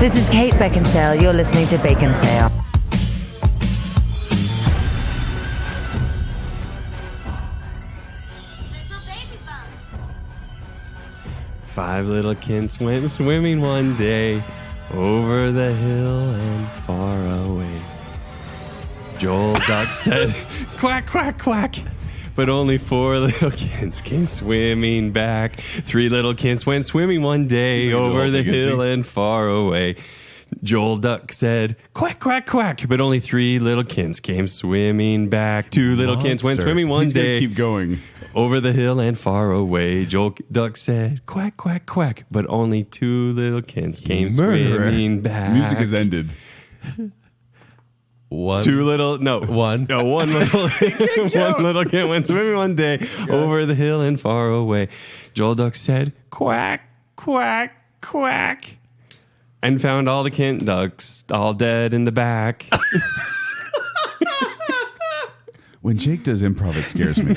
This is Kate Baconsale. You're listening to Baconsale. Five little kids went swimming one day over the hill and far away. Joel Duck said, quack, quack, quack. But only 4 little kids came swimming back. 3 little kids went swimming one day over the hill and far away. Joel Duck said, quack, quack, quack. But only 3 little kids came swimming back. 2 little kids went swimming one day. Keep going. Over the hill and far away. Joel Duck said, quack, quack, quack. But only 2 little kids came swimming back. Music has ended. One little kid went swimming one day over the hill and far away. Joel Duck said, quack, quack, quack, and found all the Kent ducks all dead in the back. When Jake does improv, it scares me.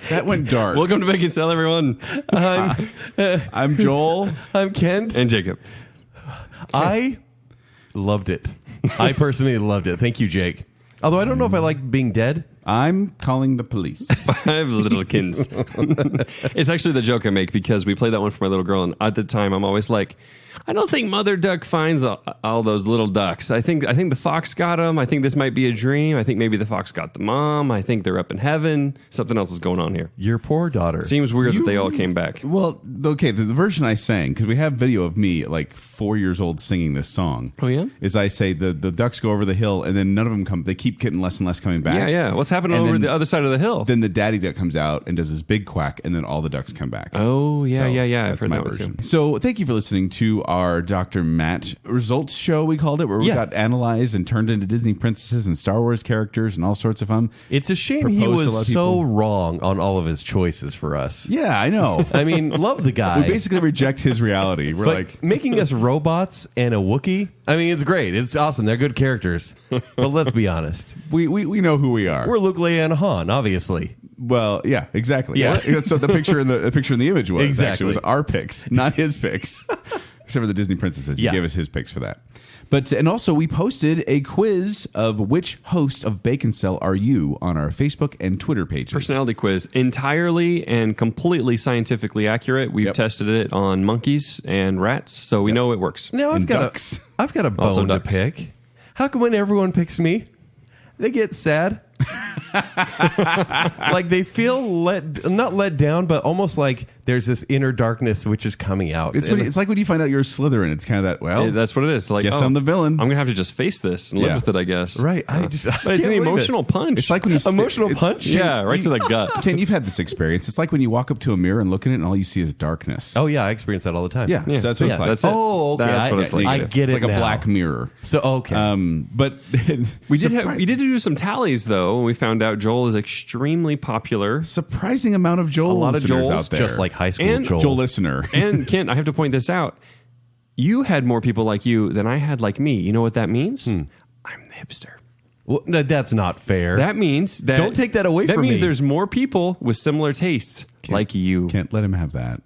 That went dark. Welcome to Baconsale, everyone. I'm Joel. I'm Kent. And Jacob. I loved it. I personally loved it. Thank you, Jake. Although I don't know if I like being dead. I'm calling the police. 5 little kids. It's actually the joke I make because we played that one for my little girl, and at the time I'm always like, I don't think Mother Duck finds all those little ducks. I think the fox got them. I think this might be a dream. I think maybe the fox got the mom. I think they're up in heaven. Something else is going on here. Your poor daughter. Seems weird that they all came back. Well, okay, the version I sang, because we have video of me at like 4 years old singing this song. Oh, yeah? Is I say the ducks go over the hill, and then none of them come. They keep getting less and less coming back. Yeah. What's happening And over then- the other side of the hill? Then the daddy duck comes out and does his big quack, and then all the ducks come back. Oh, yeah. I've That's heard my that one version. too. So thank you for listening to our Dr. Matt results show, we called it, where we got analyzed and turned into Disney princesses and Star Wars characters and all sorts of fun. It's a shame he Proposed to a lot was of so people. wrong on all of his choices for us. Yeah, I know. I mean, love the guy. We basically reject his reality. We're but like, making us robots and a Wookiee, I mean, it's great. It's awesome. They're good characters. But let's be honest. we know who we are. We're Luke, Leia, and Han, obviously. Well, yeah, exactly. Yeah. So the picture in the image was Exactly. actually was our picks, not his picks. Except for the Disney princesses. He Yeah. gave us his picks for that. But and also we posted a quiz of which host of Baconsale are you on our Facebook and Twitter pages. Personality quiz. Entirely and completely scientifically accurate. We've tested it on monkeys and rats, so we know it works. Now And ducks. I've got a Also bone to ducks. pick. How come when everyone picks me, they get sad? Like they feel not let down, but almost like there's this inner darkness which is coming out. It's like when you find out you're a Slytherin. It's kind of that, well, That's what it is. Like, guess I'm the villain. I'm going to have to just face this and live Yeah. with it, I guess. right. I But can't it's an believe emotional punch. It's like when you Emotional it's- punch? Yeah, right to the gut. Ken, you've had this experience. It's like when you walk up to a mirror and look in it and all you see is darkness. Oh yeah, I experience that all the time. Yeah, Yeah, so that's what it's like. that's it. Oh, okay. That's what it's like. I Yeah. get It's it like a now. black mirror. So okay. But We did do some tallies, though. We found out Joel is extremely popular. surprising amount of Joel A lot of listeners Joels, out there. just like high school And Joel listener. And Kent, I have to point this out. You had more people like you than I had like me. You know what that means? I'm the hipster. well, no, that's not fair. That means that... Don't take that away from from me. That means me. there's more people with similar tastes like you. Can't let him have that.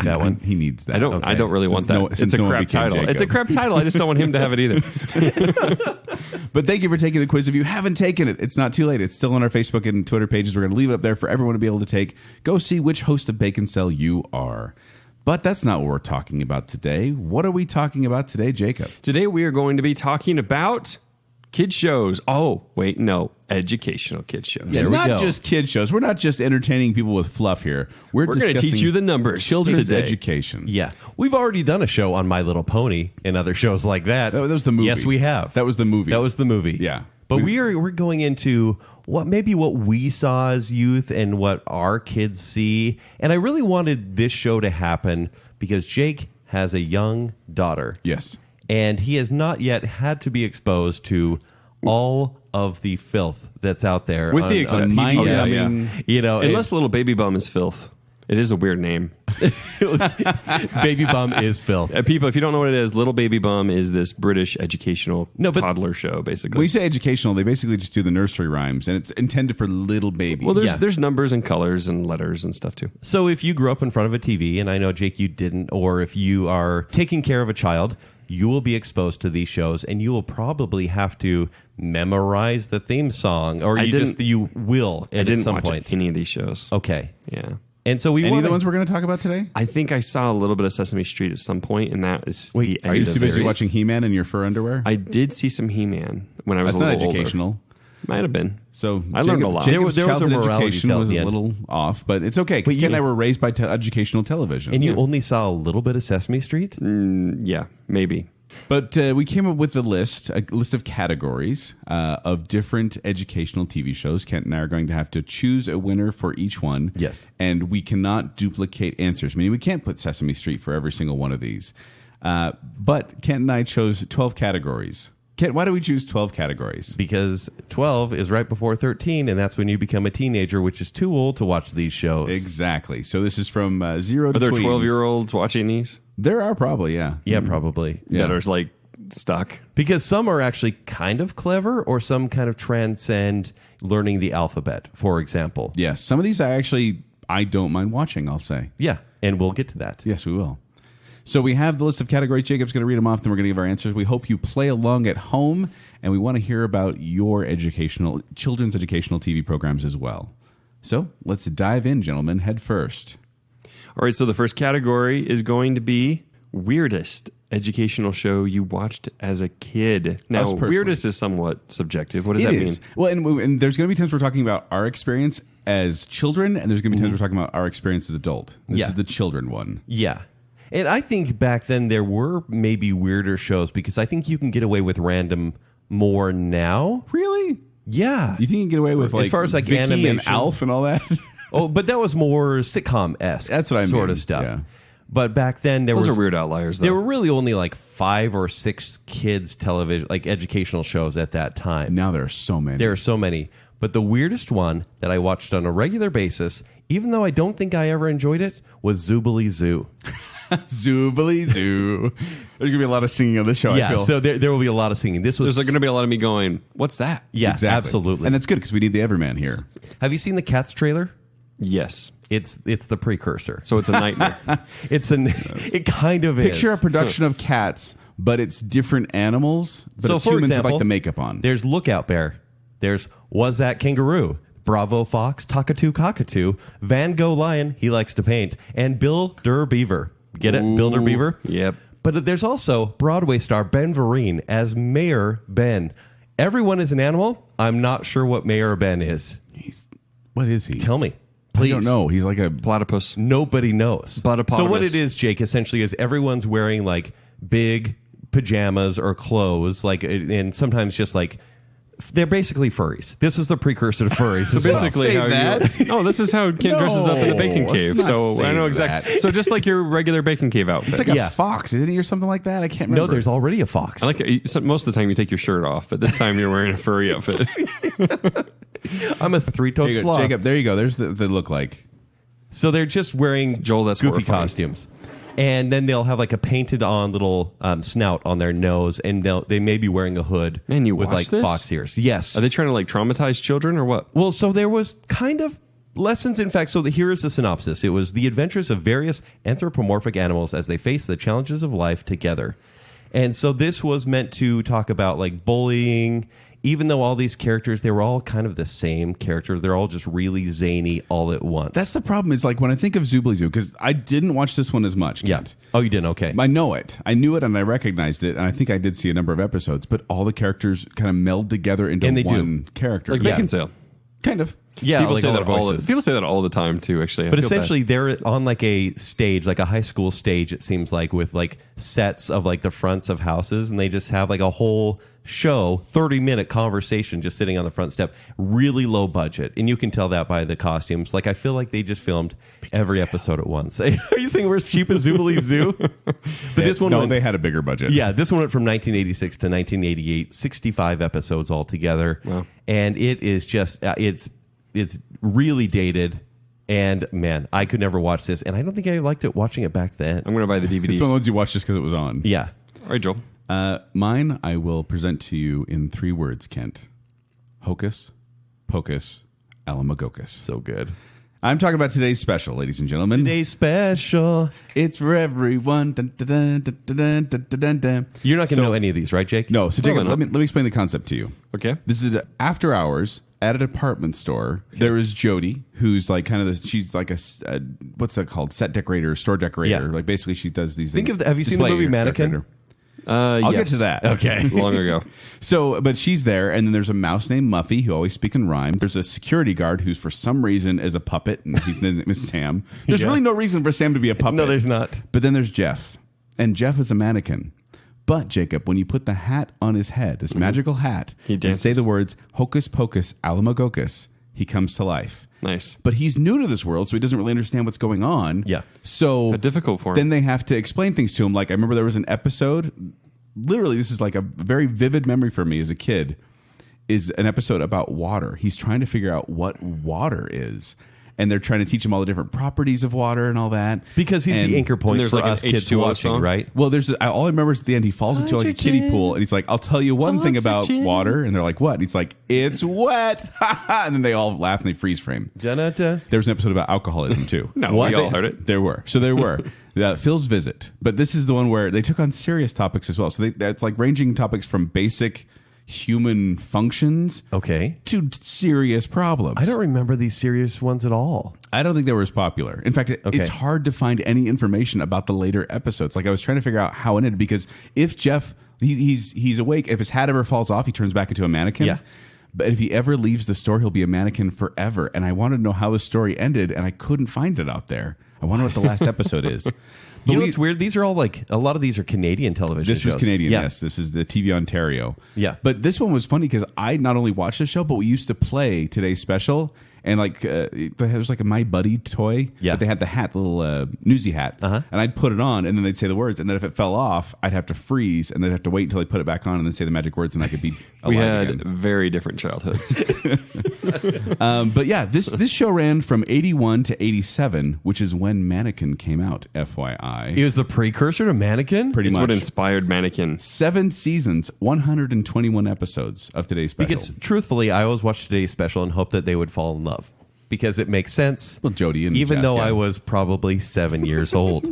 That one. He needs that. I don't really want that. Since It's a no one crap became title. Jacob. It's a crap title. I just don't want him to have it either. But thank you for taking the quiz. If you haven't taken it, it's not too late. It's still on our Facebook and Twitter pages. We're going to leave it up there for everyone to be able to take. Go see which host of Baconsale you are. But that's not what we're talking about today. What are we talking about today, Jacob? Today we are going to be talking about kid shows. Oh, wait, no. Educational kid shows. Yeah, we not go. just kid shows. We're not just entertaining people with fluff here. We're going to discussing teach you the numbers children's today. education. Yeah, we've already done a show on My Little Pony and other shows like that. That was the movie. Yes, we have. That was the movie. That was the movie. Yeah. But we're going into what we saw as youth and what our kids see. And I really wanted this show to happen because Jake has a young daughter. Yes. And he has not yet had to be exposed to all of the filth that's out there. With the exception- on Oh, yeah, yes. yeah. You know, Unless little baby bum is filth. It is a weird name. Baby Bum is filth. People, if you don't know what it is, Little Baby Bum is this British educational toddler show, basically. When you say educational, they basically just do the nursery rhymes, and it's intended for little babies. Well, there's numbers and colors and letters and stuff, too. So if you grew up in front of a TV, and I know, Jake, you didn't, or if you are taking care of a child, you will be exposed to these shows, and you will probably have to memorize the theme song, or you will at some point. I didn't watch any of these shows. Okay. Yeah. And so any of the ones we're going to talk about today? I think I saw a little bit of Sesame Street at some point, and that is the end. Are you too busy watching He-Man in your fur underwear? I did see some He-Man when I was That's a little not educational. older. Might have been. So I learned a lot. There was a morality education was a little off, but it's okay. Because Ken and I were raised by educational television. And you only saw a little bit of Sesame Street? Yeah, maybe. But we came up with a list of categories of different educational TV shows. Kent and I are going to have to choose a winner for each one. Yes. And we cannot duplicate answers, meaning we can't put Sesame Street for every single one of these. But Kent and I chose 12 categories. Kent, why do we choose 12 categories? Because 12 is right before 13, and that's when you become a teenager, which is too old to watch these shows. Exactly. So this is from 0 to Are there tweens. 12-year-olds watching these? There are probably, yeah. Yeah, probably. Yeah. That are like stuck. Because some are actually kind of clever, or some kind of transcend learning the alphabet, for example. Yes. Some of these I don't mind watching, I'll say. Yeah, and we'll get to that. Yes, we will. So we have the list of categories. Jacob's going to read them off, then we're going to give our answers. We hope you play along at home, and we want to hear about your children's educational TV programs as well. So let's dive in, gentlemen, head first. All right, so the first category is going to be weirdest educational show you watched as a kid. Now, weirdest is somewhat subjective. What does that mean? Well, and there's going to be times we're talking about our experience as children, and there's going to be times we're talking about our experience as adult. This is the children one. Yeah. And I think back then there were maybe weirder shows, because I think you can get away with random more now. Really? Yeah. You think you can get away with as far as like Vicky animation and Alf and all that? Oh, but that was more sitcom-esque. That's what I mean. Sort of stuff. Yeah. But back then Those are weird outliers, though. There were really only like 5 or 6 kids television, like educational shows at that time. Now there are so many. There are so many. But the weirdest one that I watched on a regular basis, even though I don't think I ever enjoyed it, was Zoobly Zoo. Zoobly Zoo. There's going to be a lot of singing on this show, I feel. So there will be a lot of singing. There's going to be a lot of me going, what's that? Yeah, exactly. Absolutely. And that's good, because we need the Everman here. Have you seen the Cats trailer? Yes. It's the precursor. So it's a nightmare. It kind of is. Picture a production of Cats, but it's different animals, but So, it's for humans example, with like the makeup on. There's Lookout Bear. There's Was That Kangaroo? Bravo Fox, Cockatoo Cockatoo, Van Gogh Lion, he likes to paint, and Bill Durr Beaver. Get it? Bill Durr Beaver? Yep. But there's also Broadway star Ben Vereen as Mayor Ben. Everyone is an animal. I'm not sure what Mayor Ben is. What is he? Tell me, please. I don't know. He's like a Platypus. Nobody knows. Buttapotamus. So what it is, Jake, essentially is everyone's wearing like big pajamas or clothes, like, and sometimes just like, they're basically furries. This is the precursor to furries. So basically, no, this is how Ken dresses up in the Bacon Cave. So I know exactly. So just like your regular Bacon Cave outfit. It's like a fox, isn't he, or something like that? I can't remember. No, there's already a fox. I like it. Most of the time you take your shirt off, but this time you're wearing a furry outfit. I'm a three-toed sloth. Jacob, there you go. There's the look like. So they're just wearing Joel, that's goofy horrifying. costumes. And then they'll have like a painted on little snout on their nose, and they may be wearing a hood Man, you with like watched this? fox ears. Yes. Are they trying to like traumatize children or what? Well, so there was kind of lessons. In fact, so here is the synopsis. It was the adventures of various anthropomorphic animals as they face the challenges of life together. And so this was meant to talk about like bullying. Even though all these characters, they were all kind of the same character. They're all just really zany all at once. That's the problem, is like when I think of Zoobly Zoo, because I didn't watch this one as much. Yeah. Kent. Oh, you didn't? Okay. I know it. I knew it and I recognized it. And I think I did see a number of episodes, but all the characters kind of meld together into one character. Like Baconsale. Kind of. Yeah, People like say all that the all. voices. People say that all the time too. Actually, I But feel essentially, bad. they're on like a stage, like a high school stage. It seems like, with like sets of like the fronts of houses, and they just have like a whole show, 30-minute conversation, just sitting on the front step. Really low budget, and you can tell that by the costumes. Like, I feel like they just filmed every episode at once. Are you saying we're as cheap as Zoobly Zoo? But this one, they had a bigger budget. Yeah, this one went from 1986 to 1988, 65 episodes altogether. Wow. And it is just it's really dated, And man, I could never watch this, and I don't think I liked it watching it back then. I'm going to buy the DVDs. It's one of the ones you watched just because it was on. Yeah. All right, Joel. Mine, I will present to you in 3 words, Kent. Hocus Pocus Alamogocus. So good. I'm talking about today's special, ladies and gentlemen. Today's special. It's for everyone. Dun, dun, dun, dun, dun, dun, dun, dun. You're not going to know any of these, right, Jake? No, so Jacob, Probably not. let me explain the concept to you. Okay. This is after hours at a department store. There is Jody, who's like kind of she's like a what's that called? Set decorator, store decorator. Yeah. Like basically she does these Think things. of have you seen the Display movie Mannequin? decorator. I'll get to that. Okay. Long ago. So, but she's there, and then there's a mouse named Muffy who always speaks in rhyme. There's a security guard who's for some reason is a puppet, and his name is Sam. There's really no reason for Sam to be a puppet. No, there's not. But then there's Jeff, and Jeff is a mannequin. But Jacob, when you put the hat on his head, this magical hat, He and dances. say the words "Hocus Pocus Alamogocus," he comes to life. Nice. But he's new to this world, so he doesn't really understand what's going on. Yeah. So Difficult for him. Then they have to explain things to him. Like I remember there was an episode. Literally, this is like a very vivid memory for me as a kid. Is an episode about water. He's trying to figure out what water is, and they're trying to teach him all the different properties of water and all that. Because he's the anchor point there's for like an us kids H2O watching, song. right? Well, all I remember is at the end he falls into like a kiddie pool, and he's like, "I'll tell you one thing about water," and they're like, "What?" And he's like, "It's wet," and then they all laugh and they freeze frame. Da-na-da. There was an episode about alcoholism too. No, we all heard it. There were. Phil's visit, but this is the one where they took on serious topics as well. So that's like ranging topics from basic human functions Okay. to serious problems. I don't remember these serious ones at all. I don't think they were as popular. In fact, Okay. it's hard to find any information about the later episodes. Like I was trying to figure out how it ended because if Jeff he's awake, if his hat ever falls off, he turns back into a mannequin. Yeah. But if he ever leaves the store, he'll be a mannequin forever. And I wanted to know how the story ended, and I couldn't find it out there. I wonder what the last episode is. You know what's weird? These are all like, a lot of these are Canadian television This shows. was Canadian, Yeah. yes. This is the TV Ontario. Yeah. But this one was funny because I not only watched the show, but we used to play Today's Special. And like, there was like a My Buddy toy. Yeah. But they had the hat, the little newsy hat. Uh-huh. And I'd put it on, and then they'd say the words. And then if it fell off, I'd have to freeze, and they'd have to wait until they put it back on and then say the magic words, and I could be alive We had again. very different childhoods. But yeah, this show ran from 81 to 87, which is when Mannequin came out, FYI. It was the precursor to Mannequin? Pretty It's much. what inspired Mannequin. 7 seasons, 121 episodes of Today's Special. Because truthfully, I always watched today's special and hope that they would fall in love. Because it makes sense. Well, Jody and even Jeff, though yeah. I was probably 7 years old.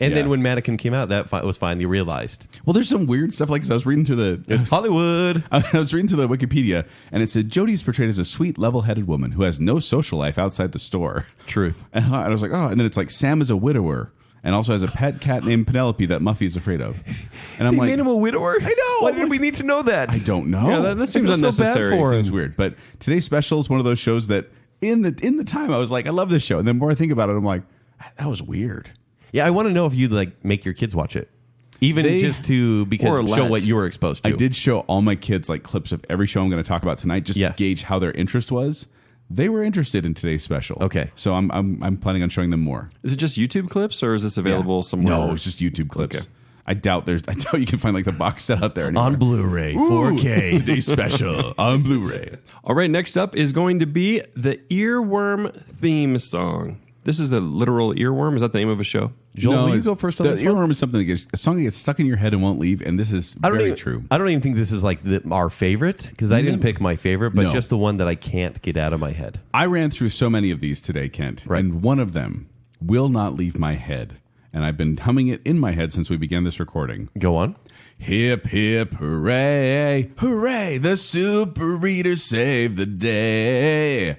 And then when Mannequin came out, that was finally realized. Well, there's some weird stuff. Like, as I was reading through the Hollywood. I was reading through the Wikipedia, and it said Jodie is portrayed as a sweet, level-headed woman who has no social life outside the store. Truth. And I was like, oh, and then it's like Sam is a widower and also has a pet cat named Penelope that Muffy is afraid of. And I'm They like, made him a widower? I know. Why did we need to know that? I don't know. Yeah, that seems I feel so bad unnecessary. for him. Seems weird. But Today's Special is one of those shows that in the time I was like, I love this show, and the more I think about it, I'm like, that was weird. Yeah, I want to know if you like make your kids watch it. Even just to Or show let. what you were exposed to. I did show all my kids like clips of every show I'm going to talk about tonight, just Yeah. to gauge how their interest was. They were interested in Today's Special. Okay. So I'm planning on showing them more. Is it just YouTube clips, or is this available somewhere? No, it's just YouTube clips. Okay. I doubt you can find like the box set out there anymore. On Blu-ray, Ooh, 4K. Today's Special on Blu-ray. All right, next up is going to be the Earworm theme song. This is the literal earworm. Is that the name of a show? Joel, will you it's- go first on the this one? earworm is something that gets a song that gets stuck in your head and won't leave, and this is very true. I don't even think this is like our favorite because I didn't pick my favorite, but No. just the one that I can't get out of my head. I ran through so many of these today, Kent, Right. and one of them will not leave my head, and I've been humming it in my head since we began this recording. Go on. Hip, hip, hooray, hooray, the Super Reader saved the day.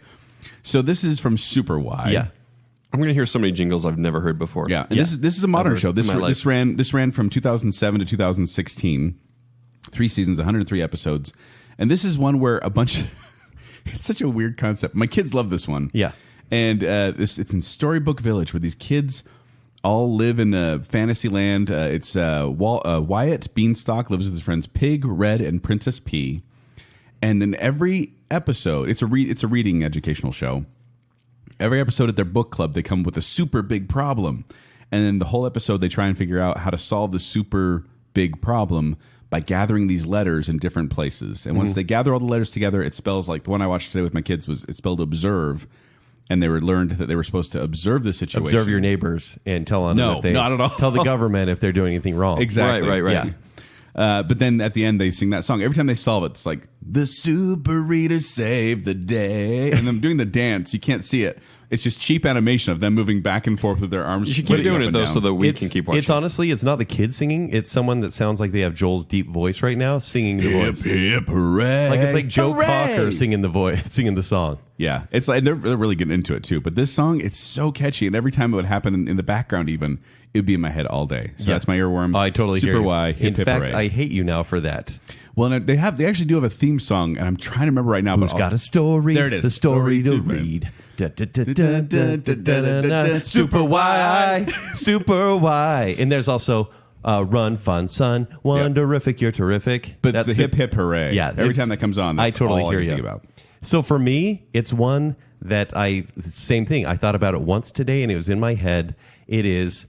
So this is from Super Y. Yeah. I'm going to hear so many jingles I've never heard before. Yeah, and this is a modern Ever show. This in my life. this ran from 2007 to 2016, 3 seasons, 103 episodes, and this is one where a bunch of it's such a weird concept. My kids love this one. Yeah. and it's in Storybook Village where these kids all live in a fantasy land. It's Wyatt Beanstalk lives with his friends Pig, Red, and Princess P, and then every episode it's a reading educational show. Every episode at their book club, they come up with a super big problem. And then the whole episode, they try and figure out how to solve the super big problem by gathering these letters in different places. And once they gather all the letters together, it spells like the one I watched today with my kids it spelled observe. and they were learned that they were supposed to observe the situation. Observe your neighbors and tell on them No, if they not at all. tell the government if they're doing anything wrong. Exactly. Right. Yeah. But then at the end, they sing that song. Every time they solve it, it's like, the super readers saved the day. And them doing the dance, you can't see it. It's just cheap animation of them moving back and forth with their arms. You should keep splitting doing up it, and though, down. so that we It's, can keep watching. it's honestly, it's not the kid singing. It's someone that sounds like they have Joel's deep voice right now singing the Hip, voice. hip, hooray. Like it's like Joe Hooray! Cocker singing the voice, singing the song. Yeah, it's like they're really getting into it too. But this song, it's so catchy, and every time it would happen in the background, even it would be in my head all day. So that's my earworm. I totally Super hear you. Y. Hip, In hip, fact, hooray. I hate you now for that. Well, and they actually do have a theme song, and I'm trying to remember right now. Who's but got a story? There it is. The story to Story to read. Da, da, da, da, da, da, da, da, da. Super Y, Super Y, and there's also Run, Fun, Son, Wonderific, You're Terrific. But it's the hip hip hooray. Yeah, every it's- time that comes on, I that's totally all hear I can you. think about. So for me, it's one that same thing. I thought about it once today, and it was in my head. It is.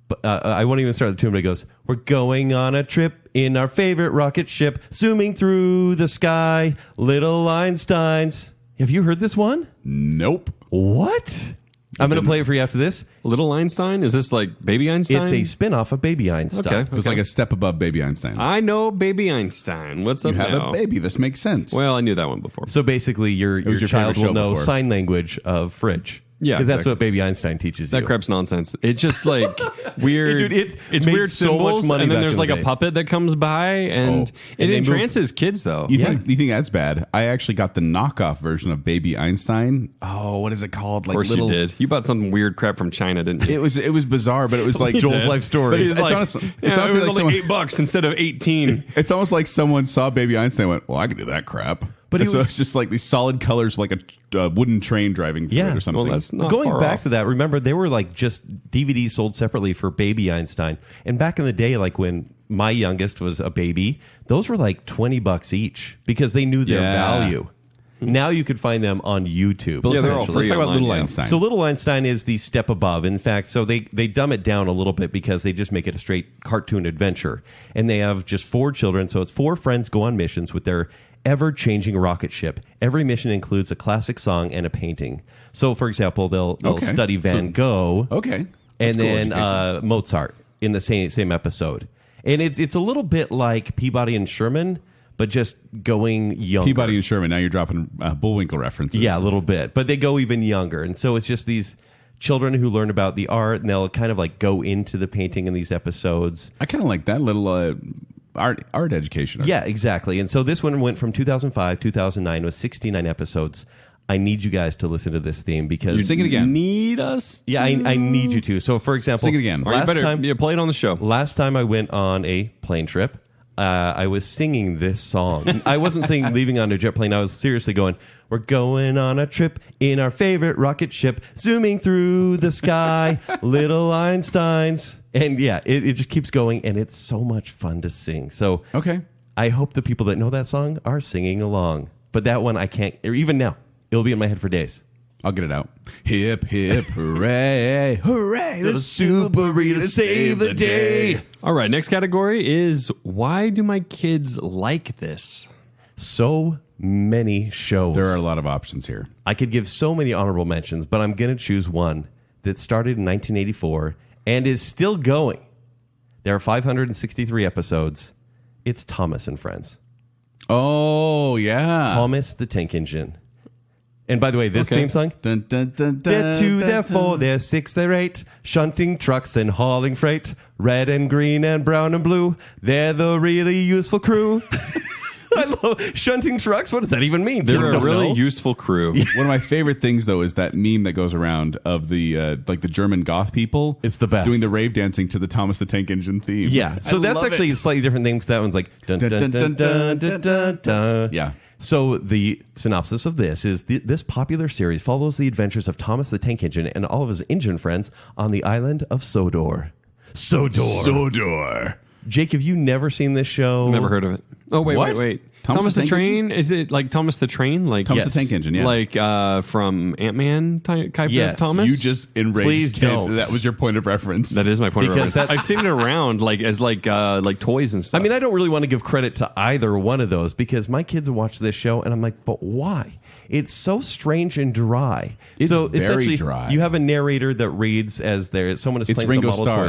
But I won't even start the tune, but it goes, we're going on a trip in our favorite rocket ship, zooming through the sky, little Einsteins. Have you heard this one? Nope. What? I'm going to play it for you after this. Little Einstein? Is this like Baby Einstein? It's a spin-off of Baby Einstein. Okay. It was like a step above Baby Einstein. I know Baby Einstein. What's You up have now? a baby. This makes sense. Well, I knew that one before. So basically, your was your child favorite will show know before. sign language of fridge. Yeah, Because that's exactly. what Baby Einstein teaches That you. crap's nonsense. It's just like weird. Dude, it's made weird so much symbols, money and then back there's in like the a day. puppet that comes by, and they it move- entrances kids though. You think that's bad? I actually got the knockoff version of Baby Einstein. Oh, what is it called? Like Of course you did. You bought some weird crap from China, didn't you? It was bizarre, but it was like Joel's life story. But He's it's like, honestly, yeah, it's it honestly was like only someone- $8 instead of 18. It's almost like someone saw Baby Einstein and went, well, I could do that crap. But And he so was- it's just like these solid colors, like a wooden train driving through Yeah. it or something. Well, that's not Going far back off. to that, remember they were like just DVDs sold separately for Baby Einstein. And back in the day, like when my youngest was a baby, those were like $20 each because they knew their Yeah. value. Now you could find them on YouTube. Yeah, they're all Let's free essentially. talk about online, Little yeah. Einstein. So Little Einstein is the step above. In fact, so they dumb it down a little bit because they just make it a straight cartoon adventure. And they have just 4 children. So it's 4 friends go on missions with their ever-changing rocket ship. Every mission includes a classic song and a painting. So, for example, they'll Okay. study Van Gogh okay. and That's cool then education. Mozart in the same episode. And it's a little bit like Peabody and Sherman, but just going younger. Peabody and Sherman. Now you're dropping Bullwinkle references. Yeah, a little bit. But they go even younger. And so it's just these children who learn about the art, and they'll kind of like go into the painting in these episodes. I kind of like that little art education. Yeah, exactly. And so this one went from 2005, 2009 with 69 episodes. I need you guys to listen to this theme because... Sing it again. Need us? Yeah, I need you to. So, for example... Sing it again. Or you Last better time, play it on the show. last time I went on a plane trip, I was singing this song. I wasn't singing leaving on a jet plane. I was seriously going, we're going on a trip in our favorite rocket ship, zooming through the sky, little Einsteins. And yeah, it just keeps going, and it's so much fun to sing. So Okay. I hope the people that know that song are singing along. But that one I can't, or even now, it'll be in my head for days. I'll get it out. Hip, hip, hooray. Hooray. The super reader save the day. All right, next category is why do my kids like this? So many shows. There are a lot of options here. I could give so many honorable mentions, but I'm going to choose one that started in 1984 and is still going. There are 563 episodes. It's Thomas and Friends. Oh, yeah. Thomas the Tank Engine. And by the way, this theme song. Dun, dun, dun, dun, They're 2, dun, they're dun. 4, they're 6, they're 8. Shunting trucks and hauling freight. Red and green and brown and blue. They're the really useful crew. I love shunting trucks. What does that even mean? They're Kids a don't really know. useful crew. One of my favorite things, though, is that meme that goes around of the like the German goth people. It's the best. Doing the rave dancing to the Thomas the Tank Engine theme. Yeah. So I that's love actually it. a slightly different thing because that one's like dun dun dun dun dun dun dun. dun. Yeah. So the synopsis of this is this popular series follows the adventures of Thomas the Tank Engine and all of his engine friends on the island of Sodor. Sodor. Sodor. Jake, have you never seen this show? Never heard of it. Oh, wait. What? Thomas the Train? Is it like Thomas the Train? Like Thomas the Tank Engine, yeah. Like from Ant-Man type Yes. of Thomas? You just enraged Please kids. don't. That was your point of reference. That is my point of Because reference. that's- I've seen it around like as like toys and stuff. I mean, I don't really want to give credit to either one of those because my kids watch this show and I'm like, but why? It's so strange and dry. It's so very essentially, dry. you have a narrator that reads as someone is It's playing Ringo the model Starr.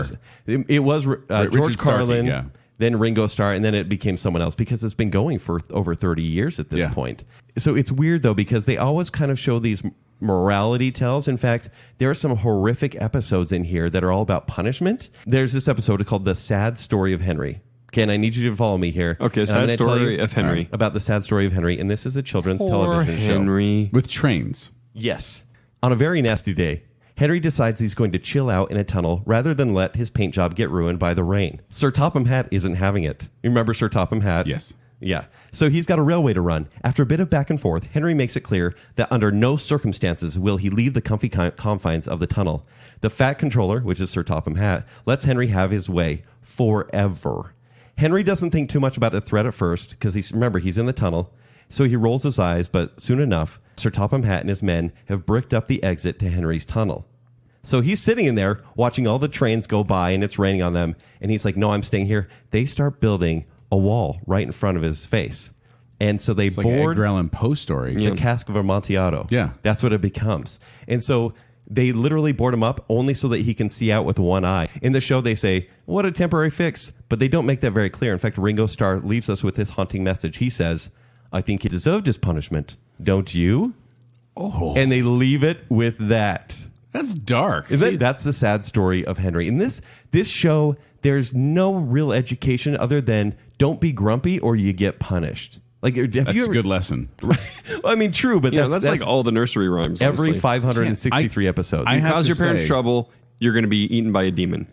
toys. It was George Richard Carlin, Starkey, yeah. then Ringo Starr, and then it became someone else because it's been going for over 30 years at this Yeah. point. So it's weird though because they always kind of show these morality tales. In fact, there are some horrific episodes in here that are all about punishment. There's this episode called The Sad Story of Henry. Ken, I need you to follow me here. Okay, And I'm Sad gonna tell Story you of Henry. about The Sad Story of Henry, and this is a children's Poor television show. Henry. With trains. Yes. On a very nasty day, Henry decides he's going to chill out in a tunnel rather than let his paint job get ruined by the rain. Sir Topham Hatt isn't having it. You remember Sir Topham Hatt? Yes. Yeah. So he's got a railway to run. After a bit of back and forth, Henry makes it clear that under no circumstances will he leave the comfy confines of the tunnel. The Fat Controller, which is Sir Topham Hatt, lets Henry have his way forever. Henry doesn't think too much about the threat at first because he's in the tunnel. So he rolls his eyes, but soon enough, Sir Topham Hatt and his men have bricked up the exit to Henry's tunnel. So he's sitting in there watching all the trains go by and it's raining on them. And he's like, no, I'm staying here. They start building a wall right in front of his face. And so they It's like an board Edgar Allan Poe story. the cask of Amontillado. Yeah. That's what it becomes. And so they literally board him up only so that he can see out with one eye. In the show, they say, what a temporary fix. But they don't make that very clear. In fact, Ringo Starr leaves us with this haunting message. He says, I think he deserved his punishment. Don't you? Oh. And they leave it with that. That's dark. That's the sad story of Henry. In this show, there's no real education other than don't be grumpy or you get punished. Like, have That's you a ever, good lesson. I mean, true, but Yeah, that's that's like all the nursery rhymes. every honestly. 563 episodes. I You have cause to your parents say- trouble, you're going to be eaten by a demon.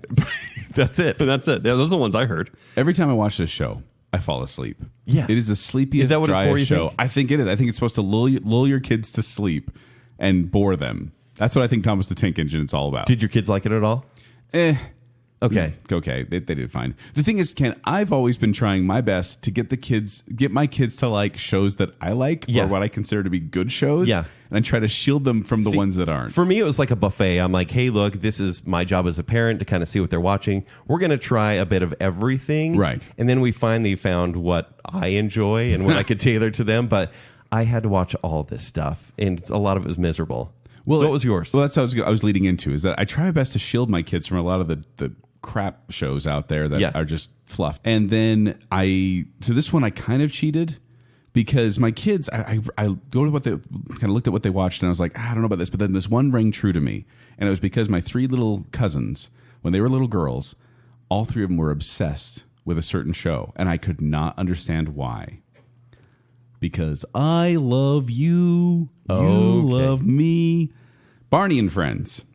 That's it. That's it. Those are the ones I heard. Every time I watch this show, I fall asleep. Yeah. It is the sleepiest, Is that what it's driest for, you show. think? I think it is. I think it's supposed to lull your kids to sleep and bore them. That's what I think Thomas the Tank Engine is all about. Did your kids like it at all? Okay. Okay, they did fine. The thing is, Ken, I've always been trying my best to get my kids to like shows that I like Yeah. or what I consider to be good shows. Yeah. And I try to shield them from the See, ones that aren't. For me, it was like a buffet. I'm like, hey, look, this is my job as a parent to kind of see what they're watching. We're going to try a bit of everything. Right. And then we finally found what I enjoy and what I could tailor to them. But I had to watch all this stuff, and a lot of it was miserable. So what was yours? Well, that's what I was leading into, is that I try my best to shield my kids from a lot of the crap shows out there that Yeah. are just fluff. And then so this one I kind of cheated because my kids, I go to what they kind of looked at what they watched and I was like, I don't know about this, but then this one rang true to me. And it was because my three little cousins, when they were little girls, all three of them were obsessed with a certain show. And I could not understand why. Because I love you. You love me. Barney and Friends,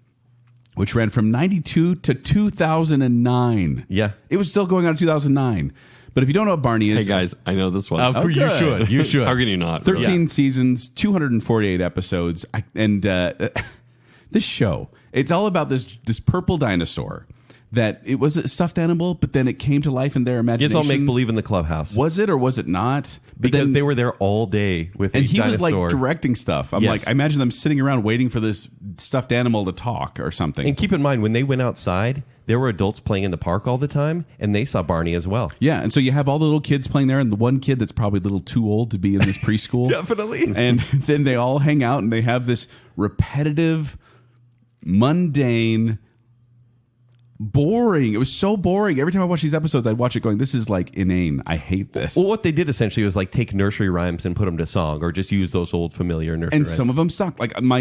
which ran from 92 to 2009. Yeah. It was still going on in 2009. But if you don't know what Barney is, Hey, guys, I know this one. Oh, You good. should. You should. How can you not? 13 seasons, 248 episodes. This show, it's all about this purple dinosaur that it was a stuffed animal, but then it came to life in their imagination. It's all make believe in the clubhouse. Was it or was it not? But Because then- they were there all day with and the he was dinosaur. like directing stuff. I'm Yes. like, I imagine them sitting around waiting for this stuffed animal to talk or something. And keep in mind, when they went outside, there were adults playing in the park all the time, and they saw Barney as well. Yeah, and so you have all the little kids playing there, and the one kid that's probably a little too old to be in this preschool. Definitely. And then they all hang out, and they have this repetitive, mundane, boring. It was so boring. Every time I watch these episodes, I'd watch it going, this is like inane. I hate this. Well, what they did essentially was like take nursery rhymes and put them to song, or just use those old familiar nursery And rhymes. some of them stuck. Like my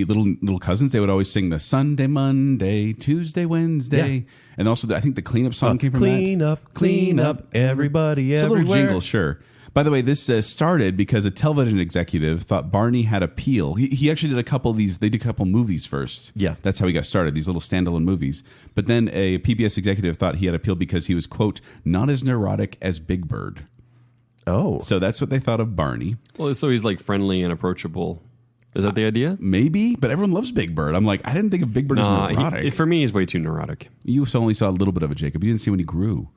little cousins, they would always sing the Sunday, Monday, Tuesday, Wednesday. Yeah. And also, I think the cleanup song came from that. Clean up, everybody, It's a everywhere. little jingle, sure. By the way, this started because a television executive thought Barney had appeal. He actually did a couple of these. They did a couple movies first. Yeah. That's how he got started, these little standalone movies. But then a PBS executive thought he had appeal because he was, quote, not as neurotic as Big Bird. Oh, So that's what they thought of Barney. Well, so he's like friendly and approachable. Is that the idea? Maybe, but everyone loves Big Bird. I'm like, I didn't think of Big Bird as neurotic. For me, he's way too neurotic. You only saw a little bit of it, Jacob. You didn't see when he grew.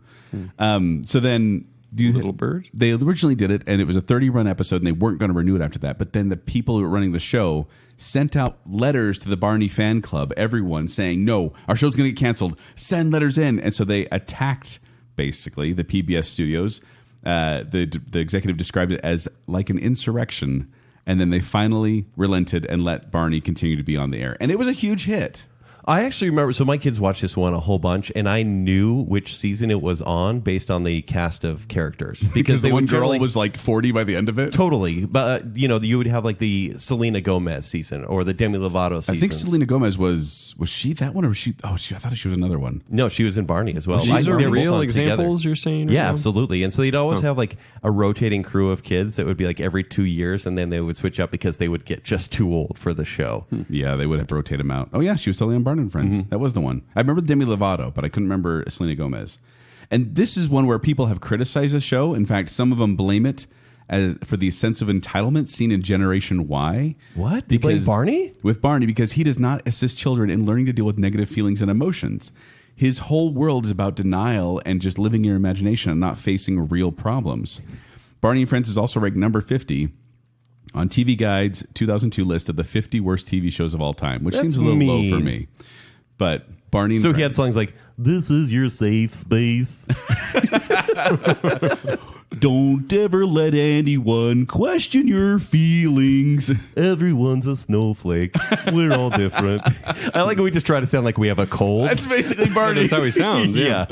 So then Little Bird? They originally did it, and it was a 30-run episode, and they weren't going to renew it after that. But then the people who were running the show sent out letters to the Barney fan club, everyone saying, no, our show's going to get canceled. Send letters in. And so they attacked, basically, the PBS studios. The executive described it as like an insurrection. And then they finally relented and let Barney continue to be on the air. And it was a huge hit. I actually remember, so my kids watched this one a whole bunch, and I knew which season it was on based on the cast of characters. Because the they one would girl generally- was like 40 by the end of it. Totally. But, you would have like the Selena Gomez season or the Demi Lovato season. I think Selena Gomez was she that one or was she? Oh, I thought she was another one. No, she was in Barney as well. These I are think they were both real on examples together. you're saying? Yeah, right now? absolutely. And so they'd always have like a rotating crew of kids that would be like every 2 years, and then they would switch up because they would get just too old for the show. Yeah, they would have to rotate them out. Oh yeah, she was totally on Barney and Friends. That was the one. I remember Demi Lovato, but I couldn't remember Selena Gomez. And this is one where people have criticized the show. In fact, some of them blame it for the sense of entitlement seen in Generation Y. What? They blame Barney? With Barney, because he does not assist children in learning to deal with negative feelings and emotions. His whole world is about denial and just living your imagination and not facing real problems. Barney and Friends is also ranked number 50 on TV Guide's 2002 list of the 50 worst TV shows of all time, which seems a little low for me. But Barney and So Friends. he had songs like, "This is your safe space." Don't ever let anyone question your feelings. Everyone's a snowflake. We're all different. I like how we just try to sound like we have a cold. That's basically Barney. That's how he sounds. yeah.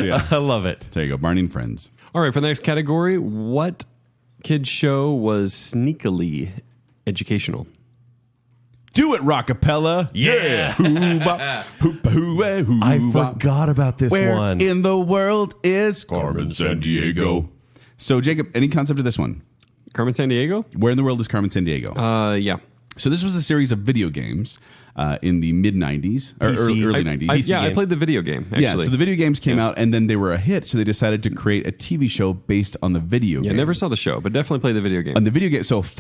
Yeah. I love it. There you go, Barney and Friends. All right, for the next category, what kids show was sneakily educational? Do it, Rockapella. Yeah. Hoo-ba, hoo-ba, hoo-ba, hoo-ba. I forgot about this Where one. in the world is Carmen Sandiego? So, Jacob, any concept of this one? Carmen Sandiego? Where in the world is Carmen Sandiego? Yeah. So this was a series of video games in the mid-90s, or PC. early I, 90s. yeah, I games. played the video game, actually. Yeah, so the video games came out, and then they were a hit, so they decided to create a TV show based on the video game. Yeah, never saw the show, but definitely played the video game. On the video game, so this